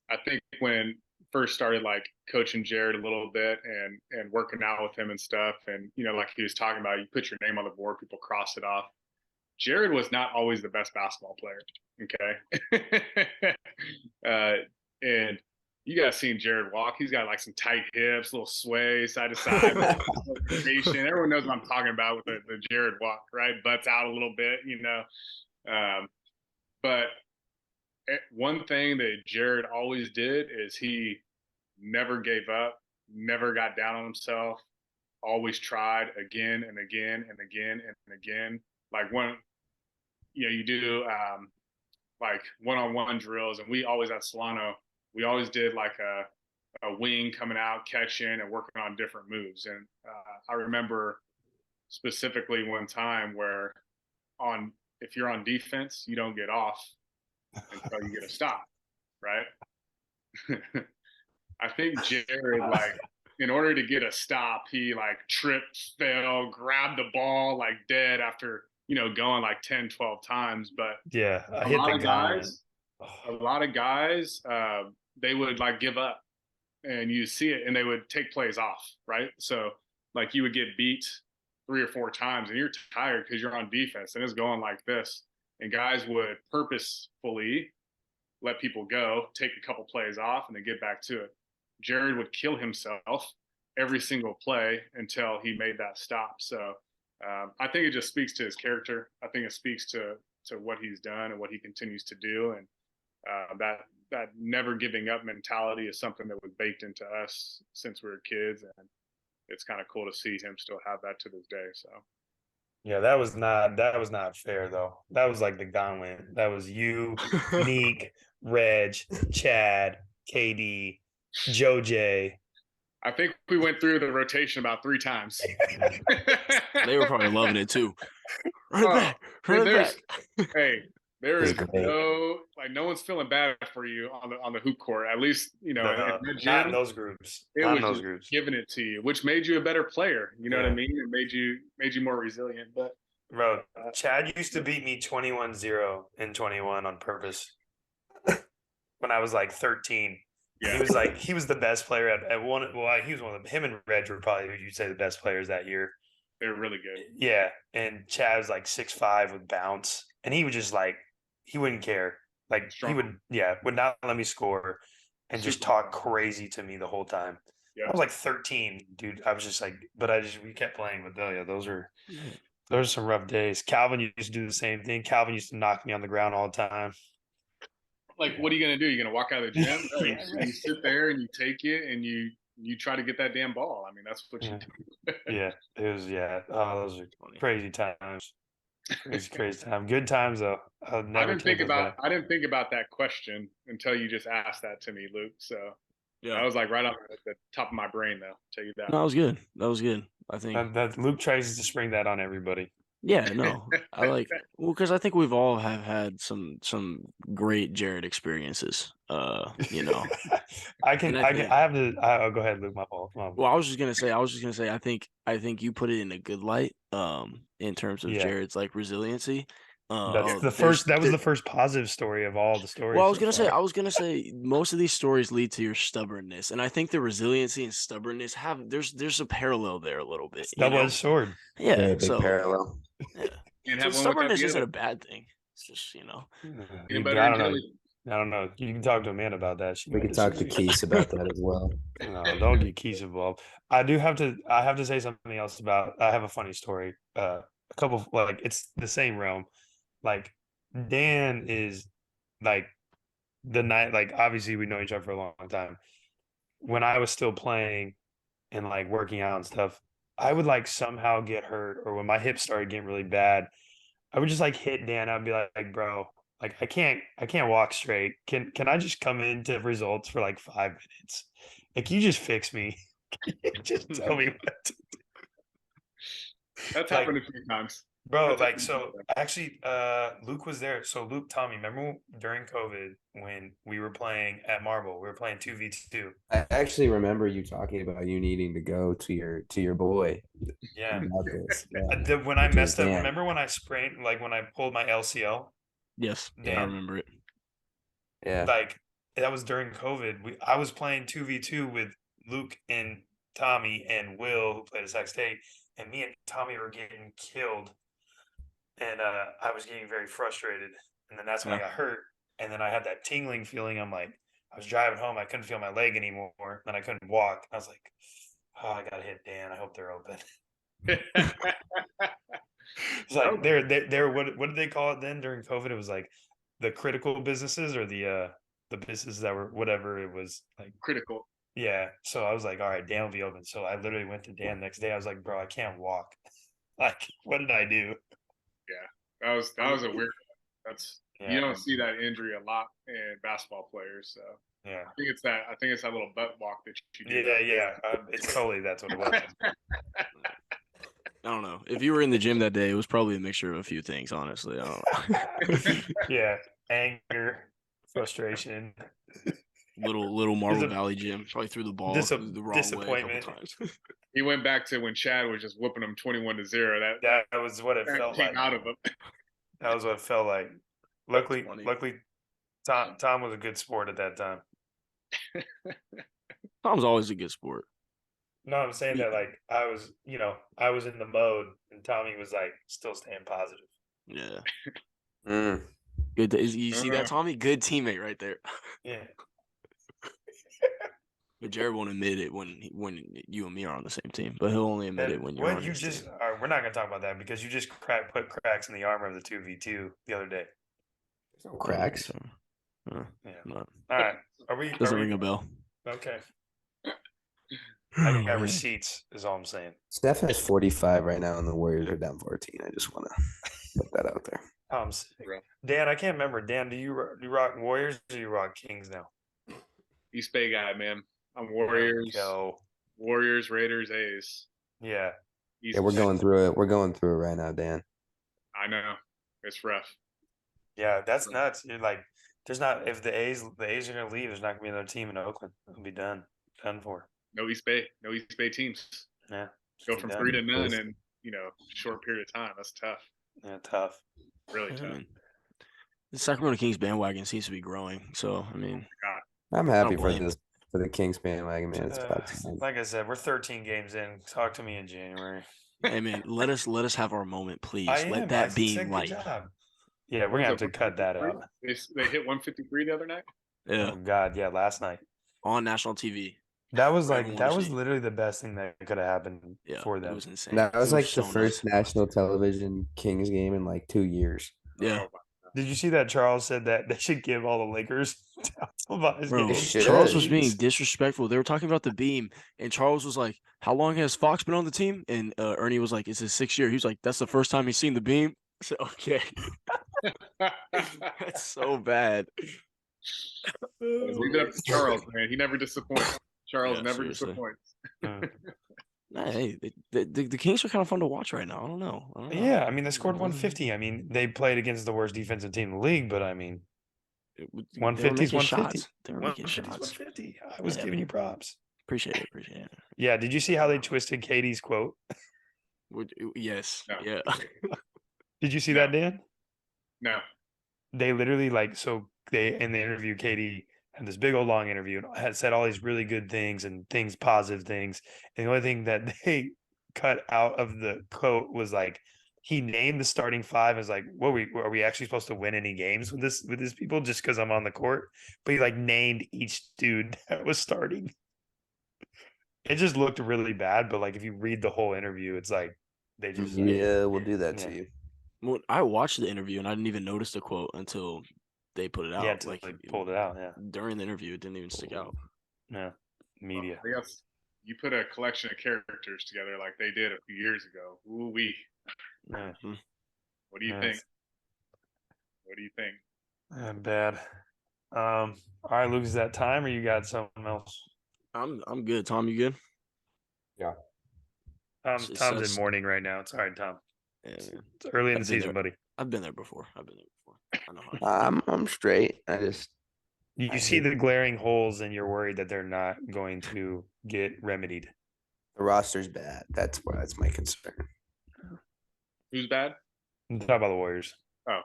I think when first started like coaching Jared a little bit and working out with him and stuff, and like he was talking about, you put your name on the board, people cross it off. Jared was not always the best basketball player. Okay. And you guys seen Jared walk. He's got like some tight hips, little sway side to side. Everyone knows what I'm talking about with the Jared walk, right? Butts out a little bit, But one thing that Jared always did is he never gave up, never got down on himself, always tried again and again and again and again. Like you do like one-on-one drills, and we always at Solano, we always did like a wing coming out, catching, and working on different moves. And I remember specifically one time where if you're on defense, you don't get off until you get a stop, right? I think Jared, like, in order to get a stop, he like tripped, fell, grabbed the ball like dead after, going like 10, 12 times. But yeah, a lot of guys, they would like give up, and you see it, and they would take plays off, right? So like you would get beat 3 or 4 times, and you're tired because you're on defense, and it's going like this. And guys would purposefully let people go, take a couple plays off, and then get back to it. Jared would kill himself every single play until he made that stop. So I think it just speaks to his character. I think it speaks to what he's done and what he continues to do. And that never giving up mentality is something that was baked into us since we were kids. And it's kind of cool to see him still have that to this day. So. Yeah, that was not fair though. That was like the gauntlet. That was you, Neek, Reg, Chad, KD, Joe J. I think we went through the rotation about 3 times. They were probably loving it too. Run it back. Hey, there is no one's feeling bad for you on the hoop court. At least not in those groups. Not in those groups. Giving it to you, which made you a better player. You know what I mean? It made you more resilient. But bro, Chad used to beat me 21-0 in 21 on purpose when I was like 13. Yeah. He was the best player at one. Well, he was one of them. Him and Reg were probably, you'd say, the best players that year. They were really good. Yeah, and Chad was like 6'5" with bounce, and he would just like, he wouldn't care. Like he would not let me score, and just talk crazy to me the whole time. Yeah. I was like 13, dude. I was just like, but we kept playing with Delia. Those are some rough days. Calvin used to do the same thing. Calvin used to knock me on the ground all the time. Like, what are you going to do? You're going to walk out of the gym? You sit there and you take it and you try to get that damn ball. I mean, that's what you do. Yeah, it was, Oh, those are crazy times. Crazy time. Good times, though. I didn't think about that question until you just asked that to me, Luke. So that was like right off the top of my brain, though. I'll tell you that. No, that was good. I think that Luke tries to spring that on everybody. Yeah, no, because I think we've all have had some great Jared experiences. I And can, I I can, think, I have to. I'll go ahead, Luke. My fault. well, I was just gonna say, I think you put it in a good light, in terms of Yeah, Jared's like resiliency. that's Yeah. the There's first. That was there, the first positive story of all the well, stories so I far. was gonna say most of these stories lead to your stubbornness, and I think the resiliency and stubbornness there's a parallel there a little bit, It's double-edged sword. Yeah, Very big so parallel. yeah, Can't so have one without stubbornness the isn't other. a bad thing. It's just Peanut I butter and don't know. jelly. I don't know. You can talk to Amanda about that. She We might could talk to disagree. Keith about that as well. No, don't get Keys involved. I have to say something else about. I have a funny story. A couple like it's the same realm. Like Dan is like the night. Like obviously we know each other for a long time. When I was still playing and like working out and stuff, I would like somehow get hurt, or when my hips started getting really bad, I would just like hit Dan. I'd be like, bro, like I can't walk straight. Can I just come into results for like 5 minutes? Like you just fix me. Just tell me what to, That's like, happened a few times. bro. That's Like happened a few so times. actually Luke was there. So Luke, Tommy, remember during COVID when we were playing at Marble, we were playing 2v2. I actually remember you talking about you needing to go to your boy Yeah. about this. Yeah, When I which is messed up, Dan. remember when I sprained, like when I pulled my LCL, yes, I Dan? remember it. Yeah. Like that was during COVID. I was playing 2v2 with Luke and Tommy and Will, who played at Sac State, and me and Tommy were getting killed, and I was getting very frustrated. And then that's when I Yeah. got hurt, and then I had that tingling feeling. I'm like, I was driving home, I couldn't feel my leg anymore, and I couldn't walk. I was like, oh, I gotta hit Dan. I hope they're open. It's like they're what did they call it then during COVID? It was like the critical businesses or the businesses that were whatever it was like. Critical. Yeah. So I was like, all right, Dan will be open. So I literally went to Dan next day. I was like, bro, I can't walk. Like, what did I do? Yeah, that was a weird. That's you Yeah. don't see that injury a lot in basketball players. So Yeah. I think it's that little butt walk that you do. Yeah. Yeah. It's totally that's what it was. I don't know. If you were in the gym that day, it was probably a mixture of a few things, honestly. I don't know. Yeah. Anger, frustration, little Marble Dis- Valley gym. Probably threw the ball dis- the wrong way a couple disappointment. times. He went back to when Chad was just whooping him 21-0. That was what it That felt came like. out of him. That was what it felt like. funny. Luckily, Tom was a good sport at that time. Tom's always a good sport. No, I'm saying that like I was in the mode, and Tommy was like still staying positive. Yeah. Mm. Good. You see that, Tommy? Good teammate right there. Yeah. But Jared won't admit it when you and me are on the same team. But he'll only admit it when you're on his team. We're not gonna talk about that because you just put cracks in the armor of the 2v2 the other day. There's no cracks. Yeah. No, All right. doesn't ring a bell. Okay. Oh, I got man. receipts. Is all I'm saying. Steph has 45 right now, and the Warriors are down 14. I just want to put that out there. I'm sick. Bro. Dan, I can't remember. Dan, do you rock Warriors or do you rock Kings now? East Bay guy, man. I'm Warriors. Go. Warriors, Raiders, A's. Yeah. East Yeah, we're Bay. going through it. We're going through it right now, Dan. I know. It's rough. Yeah, that's nuts. You're like, there's not if the A's are gonna leave, there's not gonna be another team in Oakland. It'll be done for. No East Bay. No East Bay teams. Yeah, Go from done. 3 to none in short period of time. That's tough. Yeah, tough. Really Yeah, tough. man. The Sacramento Kings bandwagon seems to be growing. So I mean, I'm happy for blame. this for the Kings bandwagon, man. It's about time. Like I said, we're 13 games in. Talk to me in January. hey man, let us have our moment, please. I Let am. that I be said good light. job. Yeah, we're gonna have to cut that out. They hit 153 the other night. Yeah, Oh God, yeah, last night. on national TV. That was For like everyone that to was see. literally the best thing that could have happened Yeah, for it them. was insane. That was It like so the first nice. national television Kings game in like 2 years. Yeah, Oh, Did you see that Charles said that they should give all the Lakers televised bro. games? should. Charles was being disrespectful. They were talking about the beam, and Charles was like, "How long has Fox been on the team?" And Ernie was like, "It's his 6th year." He was like, "That's the first time he's seen the beam." I said, "Okay, that's so bad." Leave it up to Charles, man. He never disappoints. Charles Yeah, never seriously. disappoints. Hey, the Kings are kind of fun to watch right now. I don't know. Yeah, I mean, they scored 150. I mean, they played against the worst defensive team in the league, but I mean, They were 150 is making 150. shots. They were making 150 is shots. 150. I was Yeah, giving you props. Appreciate it. Yeah, did you see how they twisted Katie's quote? Yes. No. Yeah. Did you see No. that, Dan? No. They literally they in the interview, Katie had this big old long interview and had said all these really good things and positive things. And the only thing that they cut out of the quote was like he named the starting five as like, are we actually supposed to win any games with these people just because I'm on the court? But he like named each dude that was starting. It just looked really bad, but like if you read the whole interview, it's like they just we'll do that to Yeah. you. Well, I watched the interview and I didn't even notice the quote until they put it out. until they pulled it out. Yeah, during the interview, it didn't even stick out. yeah, media. I guess you put a collection of characters together like they did a few years ago. Ooh wee. Yeah. What do you think? What do you think? Bad. All right, Luke, is that time or you got something else? I'm good. Tom, you good? Yeah. Tom's in morning right now. It's all right, Tom. Yeah, man. It's early in I've the been season, buddy. I've been there before. I know how. I'm straight. I just You see the glaring holes and you're worried that they're not going to get remedied. the roster's bad. That's my concern. Who's bad? I'm talking about the Warriors. Oh,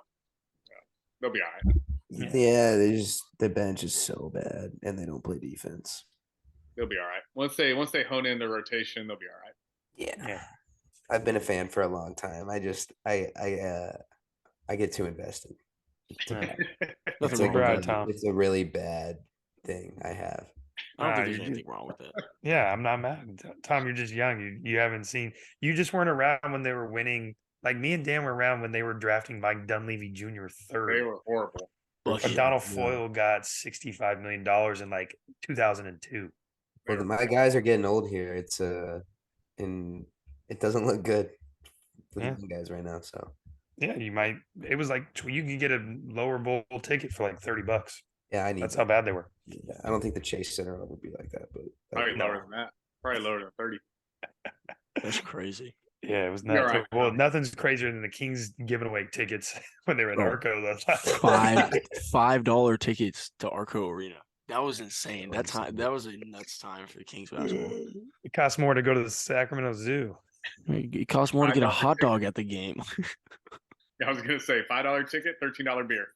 they'll be all right. Yeah, the bench is so bad and they don't play defense. They'll be all right. Once they hone in their rotation, they'll be all right. Yeah. I've been a fan for a long time. I get too invested. It's It's a really bad thing I have. I don't think there's anything wrong with that. Yeah, I'm not mad. Tom, you're just young. You haven't seen. You just weren't around when they were winning. Like me and Dan were around when they were drafting Mike Dunleavy Jr. third. They were horrible. Bullshit. Donald Foyle got $65 million in like 2002. Well, my guys are getting old here. And it doesn't look good for the young guys right now. So yeah, you might. It was like you could get a lower bowl ticket for like $30. yeah, I need. That's how bad they were. Yeah, I don't think the Chase Center would be like that, but Probably lower than that. Probably lower than 30. That's crazy. Yeah, it was nuts. Right. Well, nothing's crazier than the Kings giving away tickets when they were at Arco. $5 tickets to Arco Arena. That was insane. That was a nuts time for Kings basketball. It costs more to go to the Sacramento Zoo. It costs more to get a hot dog at the game. I was gonna say $5 ticket, $13 beer.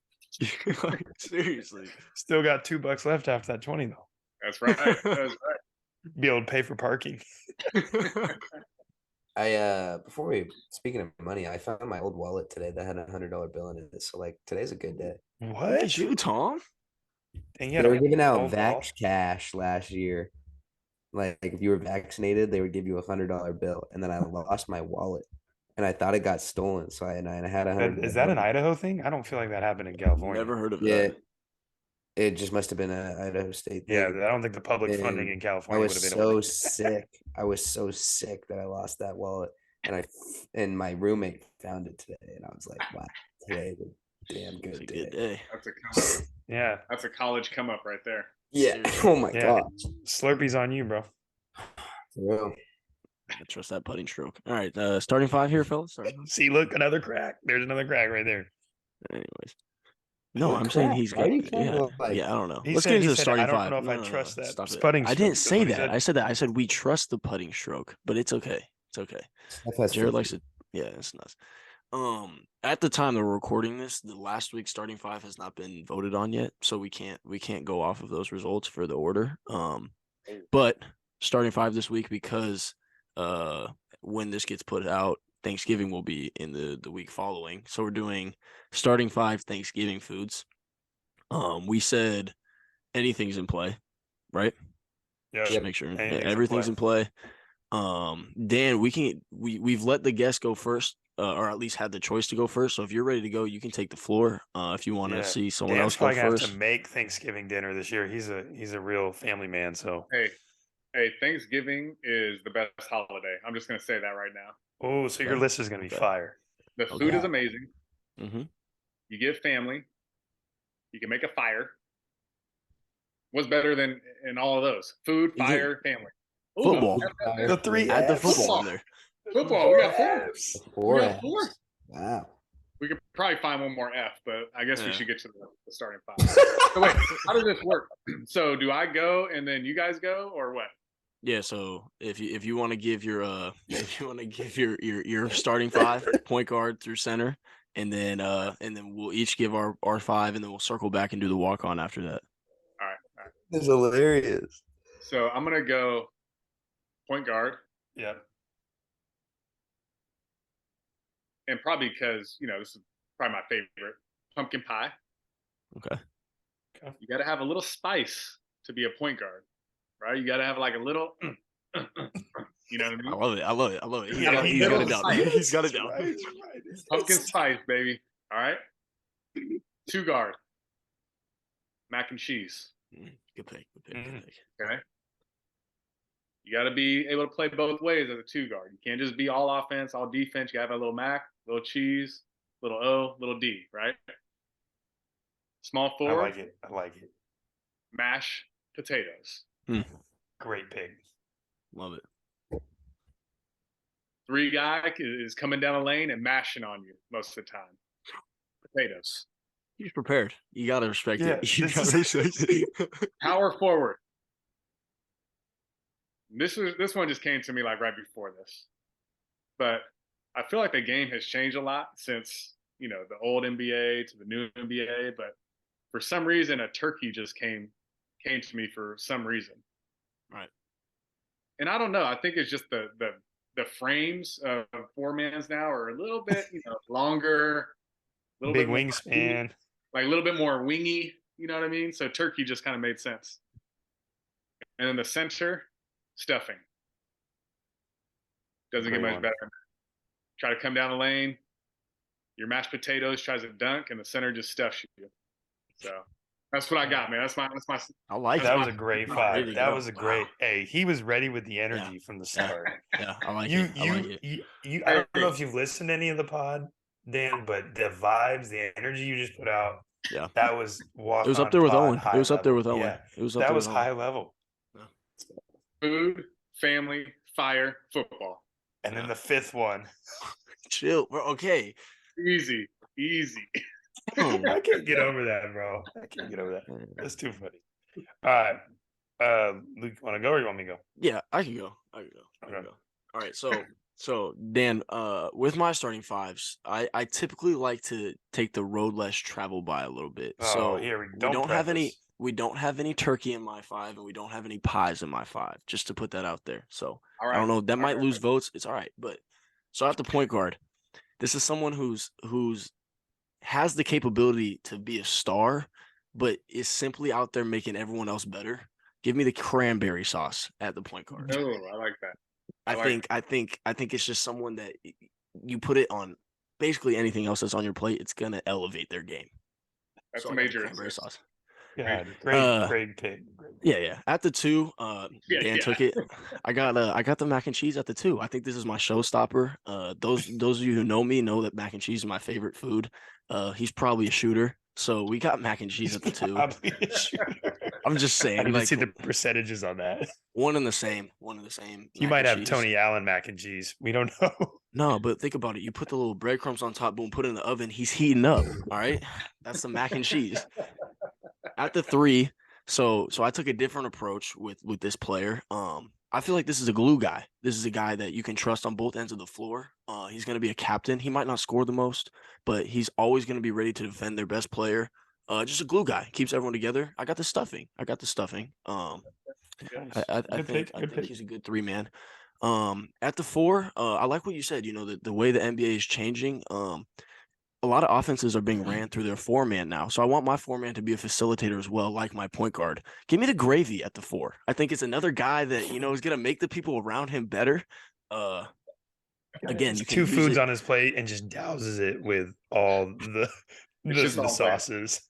Seriously. Still got $2 left after that 20 though. That's right. That's right. Be able to pay for parking. Speaking of money, I found my old wallet today that had $100 bill in it. So like today's a good day. Look at you, Tom. And They were giving out Vax cash last year. Like if you were vaccinated, they would give you $100 bill, and then I lost my wallet, and I thought it got stolen. So I had $100. Is that an Idaho thing? I don't feel like that happened in California. Never heard of Yeah, that. it just must have been an Idaho State thing. Yeah, I don't think the public funding in California would have been. I was so sick. I was so sick that I lost that wallet, and my roommate found it today, and I was like, "Wow, today is a damn good day." That's a come up. Yeah, that's a college come up right there. Yeah. Oh my god. Slurpee's on you, bro. Yeah. I trust that putting stroke. All right, starting five here, fellas. See, look, another crack. There's another crack right there. Anyways. No, I'm saying he's good. Yeah, I don't know. Let's get into the starting five. I don't know if I trust that. Stop it. Putting I didn't say that. said. I said that. I said we trust the putting stroke, but it's okay. It's okay. Jared likes it. Yeah, it's nuts. At the time that we're recording this, the last week's starting five has not been voted on yet, so we can't go off of those results for the order. But starting five this week because when this gets put out, Thanksgiving will be in the week following. So we're doing starting five Thanksgiving foods. We said anything's in play, right? Yeah. Just make sure everything's in play. Dan, we've let the guest go first, or at least had the choice to go first. So if you're ready to go, you can take the floor. If you want to see someone else go first. Have to make Thanksgiving dinner this year. He's a real family man. So hey, Thanksgiving is the best holiday. I'm just gonna say that right now. Oh, so your list is gonna be fire. The food is amazing. Mm-hmm. You get family. You can make a fire. What's better than in all of those? Food, fire, family. Ooh, Football. The three Add the Fs. football in there. Football. We got 4. Fs. Four We got 4. Fs. Wow. We could probably find one more F, but I guess we Yeah. should get to the starting 5. So wait, how does this work? So do I go and then you guys go, or what? Yeah, so if you want to give your your starting 5, point guard through center, and then we'll each give our 5, and then we'll circle back and do the walk on after that. All right. This is hilarious. So I'm gonna go point guard, Yep. and probably because this is probably my favorite, pumpkin pie. Okay. You got to have a little spice to be a point guard, right? You got to have like a little, you know what I mean? I love it. I love it. Yeah, He's got it down. spice. He's got it down. Right. Pumpkin spice, baby. All right. 2 guard, mac and cheese. Good pick. Okay. You got to be able to play both ways as a 2 guard. You can't just be all offense, all defense. You got to have a little mac, little cheese, little O, little D, right? Small I forward, like it. mash potatoes. Great pick. Love it. 3 guy is coming down the lane and mashing on you most of the time. Potatoes. He's prepared. You gotta respect Yeah, it. You this gotta is- respect it. Power forward. This one just came to me like right before this, but I feel like the game has changed a lot since the old NBA to the new NBA. But for some reason, a turkey just came to me for some reason. Right. And I don't know. I think it's just the frames of 4-mans now are a little bit longer, a little Big bit more wingspan. like a little bit more wingy, you know what I mean? So turkey just kind of made sense. And then the center, stuffing. Doesn't Great get much one. better. Try to come down the lane. Your mashed potatoes tries to dunk, and the center just stuffs you. So that's what I got, man. That's my. I like That it. was a great Ready five. to That go. was a great. Hey, he was ready with the energy from the Yeah. start. Yeah, I like you, it. I like you, it. you. I don't know if you've listened to any of the pod, Dan, but the vibes, the energy you just put out. Yeah. That was walk. It was up there with pod Owen. high It was up there level. with Owen. Yeah, It was up that there was with high Owen. level. Food, family, fire, football. And then the 5th one. Chill, bro. Okay. Easy. I can't get over that, bro. I can't get over that. That's too funny. All right. Luke, want to go or you want me to go? Yeah, I can go. Okay. All right, so Dan, with my starting 5s, I typically like to take the road less traveled by a little bit. Oh, So here we we don't don't have any preface. we don't have any turkey in my 5, and we don't have any pies in my 5. Just to put that out there. So All right. I don't know. That All might right. lose votes. It's all right, but so at the point guard, this is someone who's has the capability to be a star, but is simply out there making everyone else better. Give me the cranberry sauce at the point guard. Oh, I like that. I think it's just someone that you put it on basically anything else that's on your plate, it's gonna elevate their game. That's So a I got the major cranberry assist. sauce. God, great pick. Yeah. At the 2, Yeah, Dan yeah. took it. I got the mac and cheese at the 2. I think this is my showstopper. Those of you who know me know that mac and cheese is my favorite food. He's probably a shooter, so we got mac and cheese at the 2. Probably a shooter. I'm just saying, I need to like see the percentages on that. one and the same. You mac might and have cheese. Tony Allen mac and cheese. We don't know. No, but think about it. You put the little breadcrumbs on top, boom, put it in the oven. He's heating up. All right, that's the mac and cheese. At the 3, so I took a different approach with this player. I feel like this is a glue guy. This is a guy that you can trust on both ends of the floor. He's going to be a captain. He might not score the most, but he's always going to be ready to defend their best player. Just a glue guy, keeps everyone together. I got the stuffing. I think he's a good 3-man. At the 4, I like what you said. The way the NBA is changing. A lot of offenses are being ran through their 4-man now. So I want my 4-man to be a facilitator as well, like my point guard. Give me the gravy at the 4. I think it's another guy that, is going to make the people around him better. Again, you can 2 use foods it. on his plate and just douses it with all the just all sauces.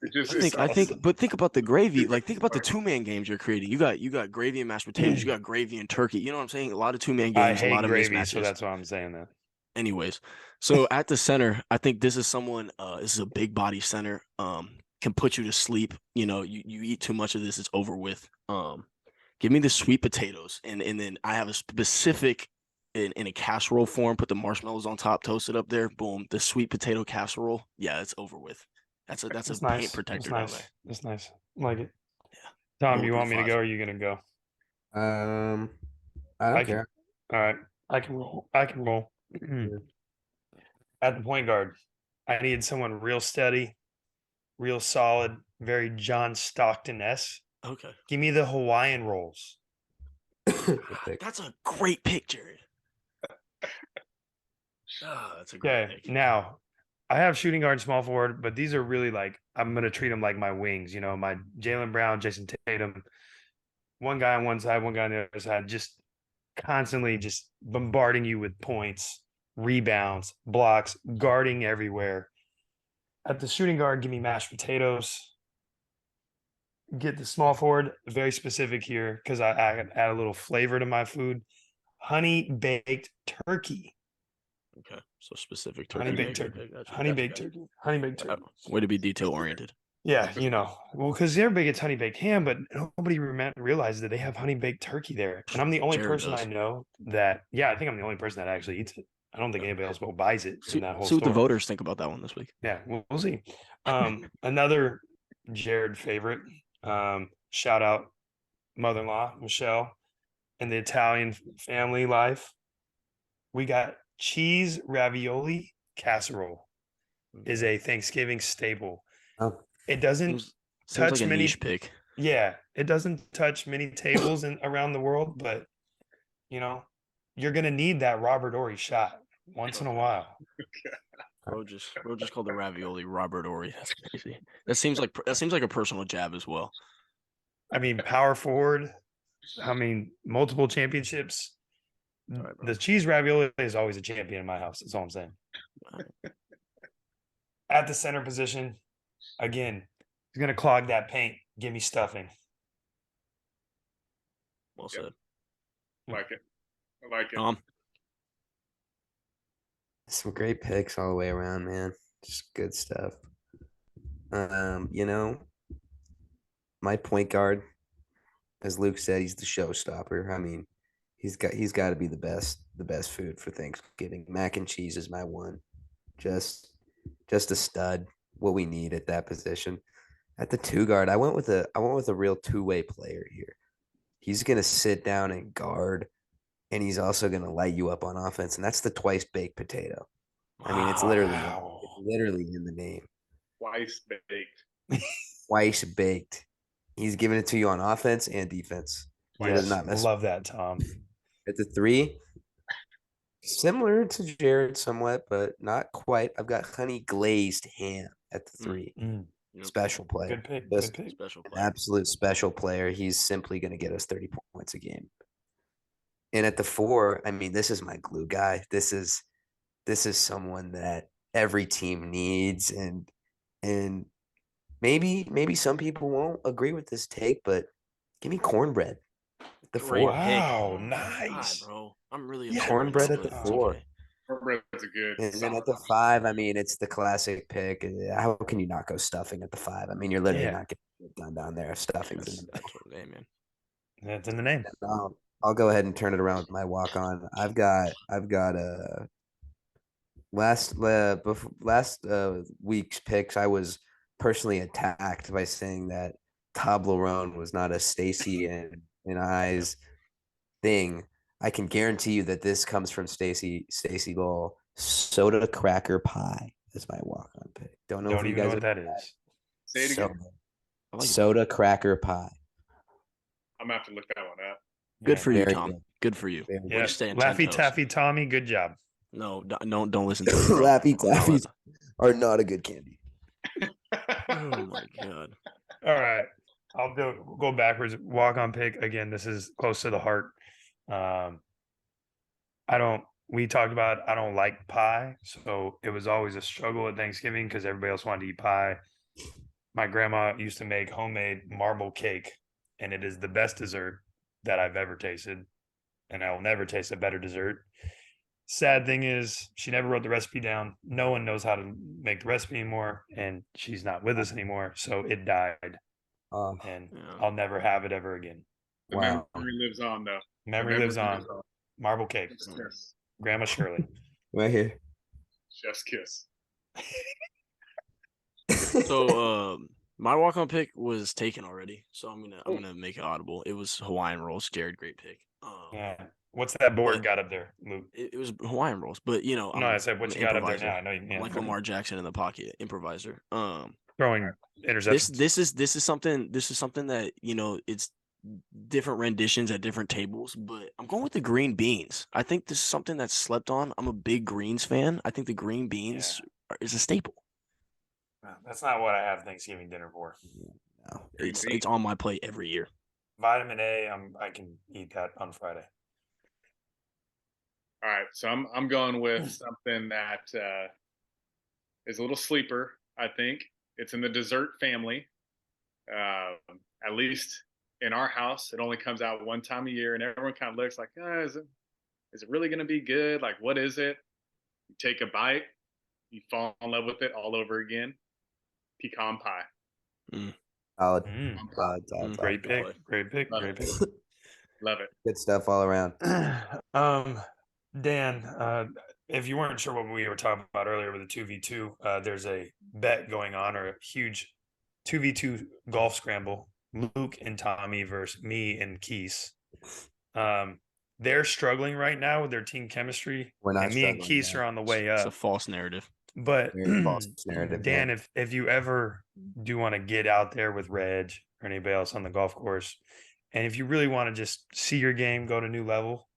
But think about the gravy. Like, think about the 2-man games you're creating. You got gravy and mashed potatoes. You got gravy and turkey. You know what I'm saying? A lot of 2-man games, I a hate lot of gravy, mismatches. so that's why I'm saying that. Anyways, so at the center, I think this is someone. This is a big body center. Can put you to sleep. You eat too much of this, it's over with. Give Give me the sweet potatoes, and then I have a specific in a casserole form. Put the marshmallows on top, toast it up there. Boom, the sweet potato casserole. Yeah, it's over with. That's a That's paint nice. protector That's down nice. there. That's nice. Like it. Yeah. Tom, you want me to Bulletproof go, or 5. are you gonna go? I I don't can. care. All right, I can roll. I can roll. At the point guard, I needed someone real steady, real solid, very John Stockton-esque. Okay. Give me the Hawaiian rolls. Good pick. That's a great pick, Jared. That's a great Okay, pick. now I have shooting guard, small forward, but these are really like I'm gonna treat them like my wings. You know, my Jaylen Brown, Jason Tatum. One guy on one side, one guy on the other side, just constantly just bombarding you with points, rebounds, blocks, guarding everywhere. At the shooting guard, give me mashed potatoes. Get the small forward, very specific here because I add a little flavor to my food. Honey baked turkey. Okay, so specific turkey. Honey baked Okay, turkey. gotcha, Honey gotcha, baked gotcha. turkey. Honey baked turkey. Way to be detail oriented. Yeah, you know, well, because everybody gets honey baked ham, but nobody realizes that they have honey baked turkey there. And I'm the only Jared person does. I know that, yeah, I think I'm the only person that actually eats it. I don't think anybody else buys it in that whole See what the store. voters think about that one this week. Yeah, we'll see. Another Jared favorite, shout out mother-in-law, Michelle, and the Italian family life. We got cheese ravioli casserole is a Thanksgiving staple. Oh, It doesn't Seems touch like a many niche pick. Yeah, it doesn't touch many tables around the world, but you know, you're gonna need that Robert Ory shot once in a while. Bro just called the ravioli Robert Ory. That's crazy. That seems like a personal jab as well. I mean, power forward. I mean, multiple championships. All right, bro. The cheese ravioli is always a champion in my house. That's all I'm saying. At the center position, again, he's gonna clog that paint. Give me stuffing. Well said. Like it. I like it. some great picks all the way around, man. Just good stuff. You know, my point guard, as Luke said, he's the showstopper. I mean, he's got to be the best food for Thanksgiving. Mac and cheese is my one. Just a stud. What we need at that position. At the two guard, I went with a real two-way player here. He's gonna sit down and guard, and he's also gonna light you up on offense, and that's the twice baked potato. I mean, it's literally in the name. Twice baked. Twice baked. He's giving it to you on offense and defense. Yes, not mess love that, Tom. at the three. Similar to Jared somewhat, but not quite. I've got honey glazed ham at the three. Yep. Special player. Good pick. Just Good pick. Special an player. absolute special player. He's simply going to get us 30 points a game. And at the four, I mean, this is my glue guy. This is someone that every team needs, and maybe some people won't agree with this take, but give me cornbread at the Great four. pick. Wow, Oh my God, nice. bro. I'm really Yeah, upset cornbread right at now, the but four. okay. Cornbread's a good. And then solid at the option. five, I mean, it's the classic pick. How can you not go stuffing at the five? I mean, you're literally Yeah. not getting it done down there if stuffing's in the That's what it is, man. That's in the name. I'll go ahead and turn it around with my walk on. I've got a last week's picks. I was personally attacked by saying that Toblerone was not a Stacy and I's thing. I can guarantee you that this comes from Stacy Lowell. Soda cracker pie is my walk on pick. Don't know if Don't you even know guys what that is. Say it again. I like it. soda cracker pie. I'm gonna have to look that one up. Good for you, Very Tom. good. Good for you. Very Way Yeah. to stay on 10 Laffy toes. Taffy Tommy, good job. No, don't listen to him, bro. Laffy I'm not Taffies are not a good candy. Oh my God. All right. We'll go backwards. Walk on pick. Again, this is close to the heart. We talked about, I don't like pie. So it was always a struggle at Thanksgiving because everybody else wanted to eat pie. My grandma used to make homemade marble cake, and it is the best dessert that I've ever tasted. And I will never taste a better dessert. Sad thing is, she never wrote the recipe down. No one knows how to make the recipe anymore, and she's not with us anymore. So it died, and Yeah. I'll never have it ever again. The Wow. memory lives on, though. Memory lives on. Marble cake. Yes. Grandma Shirley. Right here. Chef's kiss. So my walk on pick was taken already, so I'm gonna make it audible. It was Hawaiian rolls. Jared, great pick. Yeah. What's that board but got up there, Luke? it was Hawaiian rolls, but No, I said what I'm you an got up there improviser. now. I know you I'm like Lamar Jackson in the pocket, improviser. throwing interceptions. This is something that it's different renditions at different tables, but I'm going with the green beans. I think this is something that's slept on. I'm a big greens fan. I think the green beans is a staple. No, that's not what I have Thanksgiving dinner for. No. It's on my plate every year. Vitamin A, I can eat that on Friday. All right, so I'm going with something that is a little sleeper. I think it's in the dessert family. At least in our house, it only comes out one time a year, and everyone kind of looks like, is it really going to be good? Like, what is it? You take a bite, you fall in love with it all over again. Pecan pie. Solid. Great pick. Great pick. Love Great it. pick. Love it. Good stuff all around. Dan, if you weren't sure what we were talking about earlier with the 2v2, there's a bet going on, or a huge 2v2 golf scramble. Luke and Tommy versus me and Keese. They're struggling right now with their team chemistry. We're not and me and struggling, Keese man. are on the way It's up. a false narrative. But Very false narrative, Dan, man. if you ever do want to get out there with Reg or anybody else on the golf course, and if you really want to just see your game go to a new level,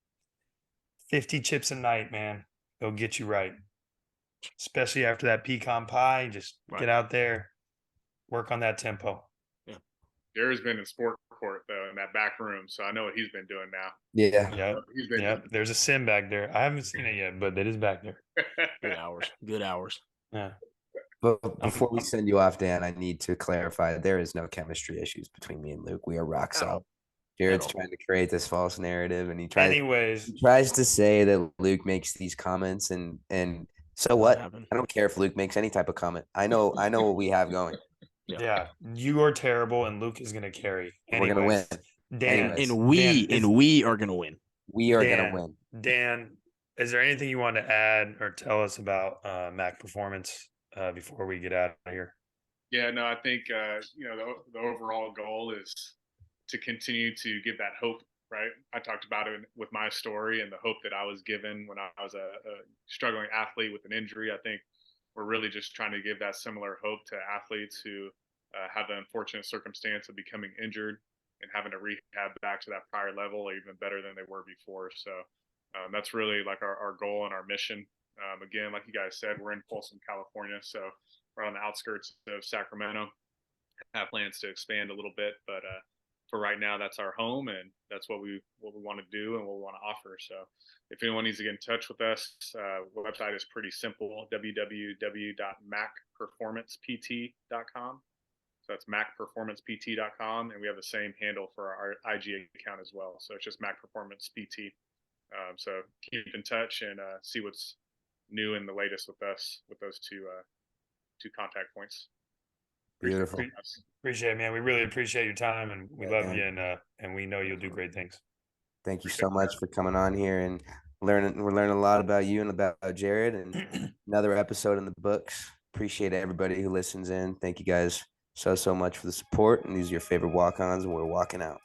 50 chips a night, man, they'll get you right. Especially after that pecan pie, just get out there, work on that tempo. Jared's been in sport court though, in that back room, so I know what he's been doing now. Yeah. Yeah. There's a sim back there. I haven't seen it yet, but it is back there. Good hours. Yeah. But before we send you off, Dan, I need to clarify there is no chemistry issues between me and Luke. We are rock solid. Jared's trying to create this false narrative, and he tries to say that Luke makes these comments, and so what? I don't care if Luke makes any type of comment. I know what we have going. Yeah. You are terrible, and Luke is going to carry. We're gonna win. Dan, and we are gonna win. We are gonna win. Dan, is there anything you want to add or tell us about Mac Performance before we get out of here? Yeah, no, I think the overall goal is to continue to give that hope, right? I talked about it with my story and the hope that I was given when I was a struggling athlete with an injury. I think we're really just trying to give that similar hope to athletes who have the unfortunate circumstance of becoming injured and having to rehab back to that prior level or even better than they were before. So that's really like our goal and our mission. Again, like you guys said, we're in Folsom, California, so we're on the outskirts of Sacramento. Have plans to expand a little bit, but for right now, that's our home, and that's what we want to do and what we want to offer. So if anyone needs to get in touch with us, website is pretty simple, www.macperformancept.com. So that's macperformancept.com, and we have the same handle for our IG account as well. So it's just Mac Performance PT. So keep in touch and see what's new and the latest with us with those two contact points. Beautiful. Appreciate it, man. We really appreciate your time, and we love you, and we know you'll do great things. Thank you so much for coming on here and learning. We're learning a lot about you and about Jared, and another episode in the books. Appreciate everybody who listens in. Thank you guys so much for the support. And these are your favorite walk-ons, and we're walking out.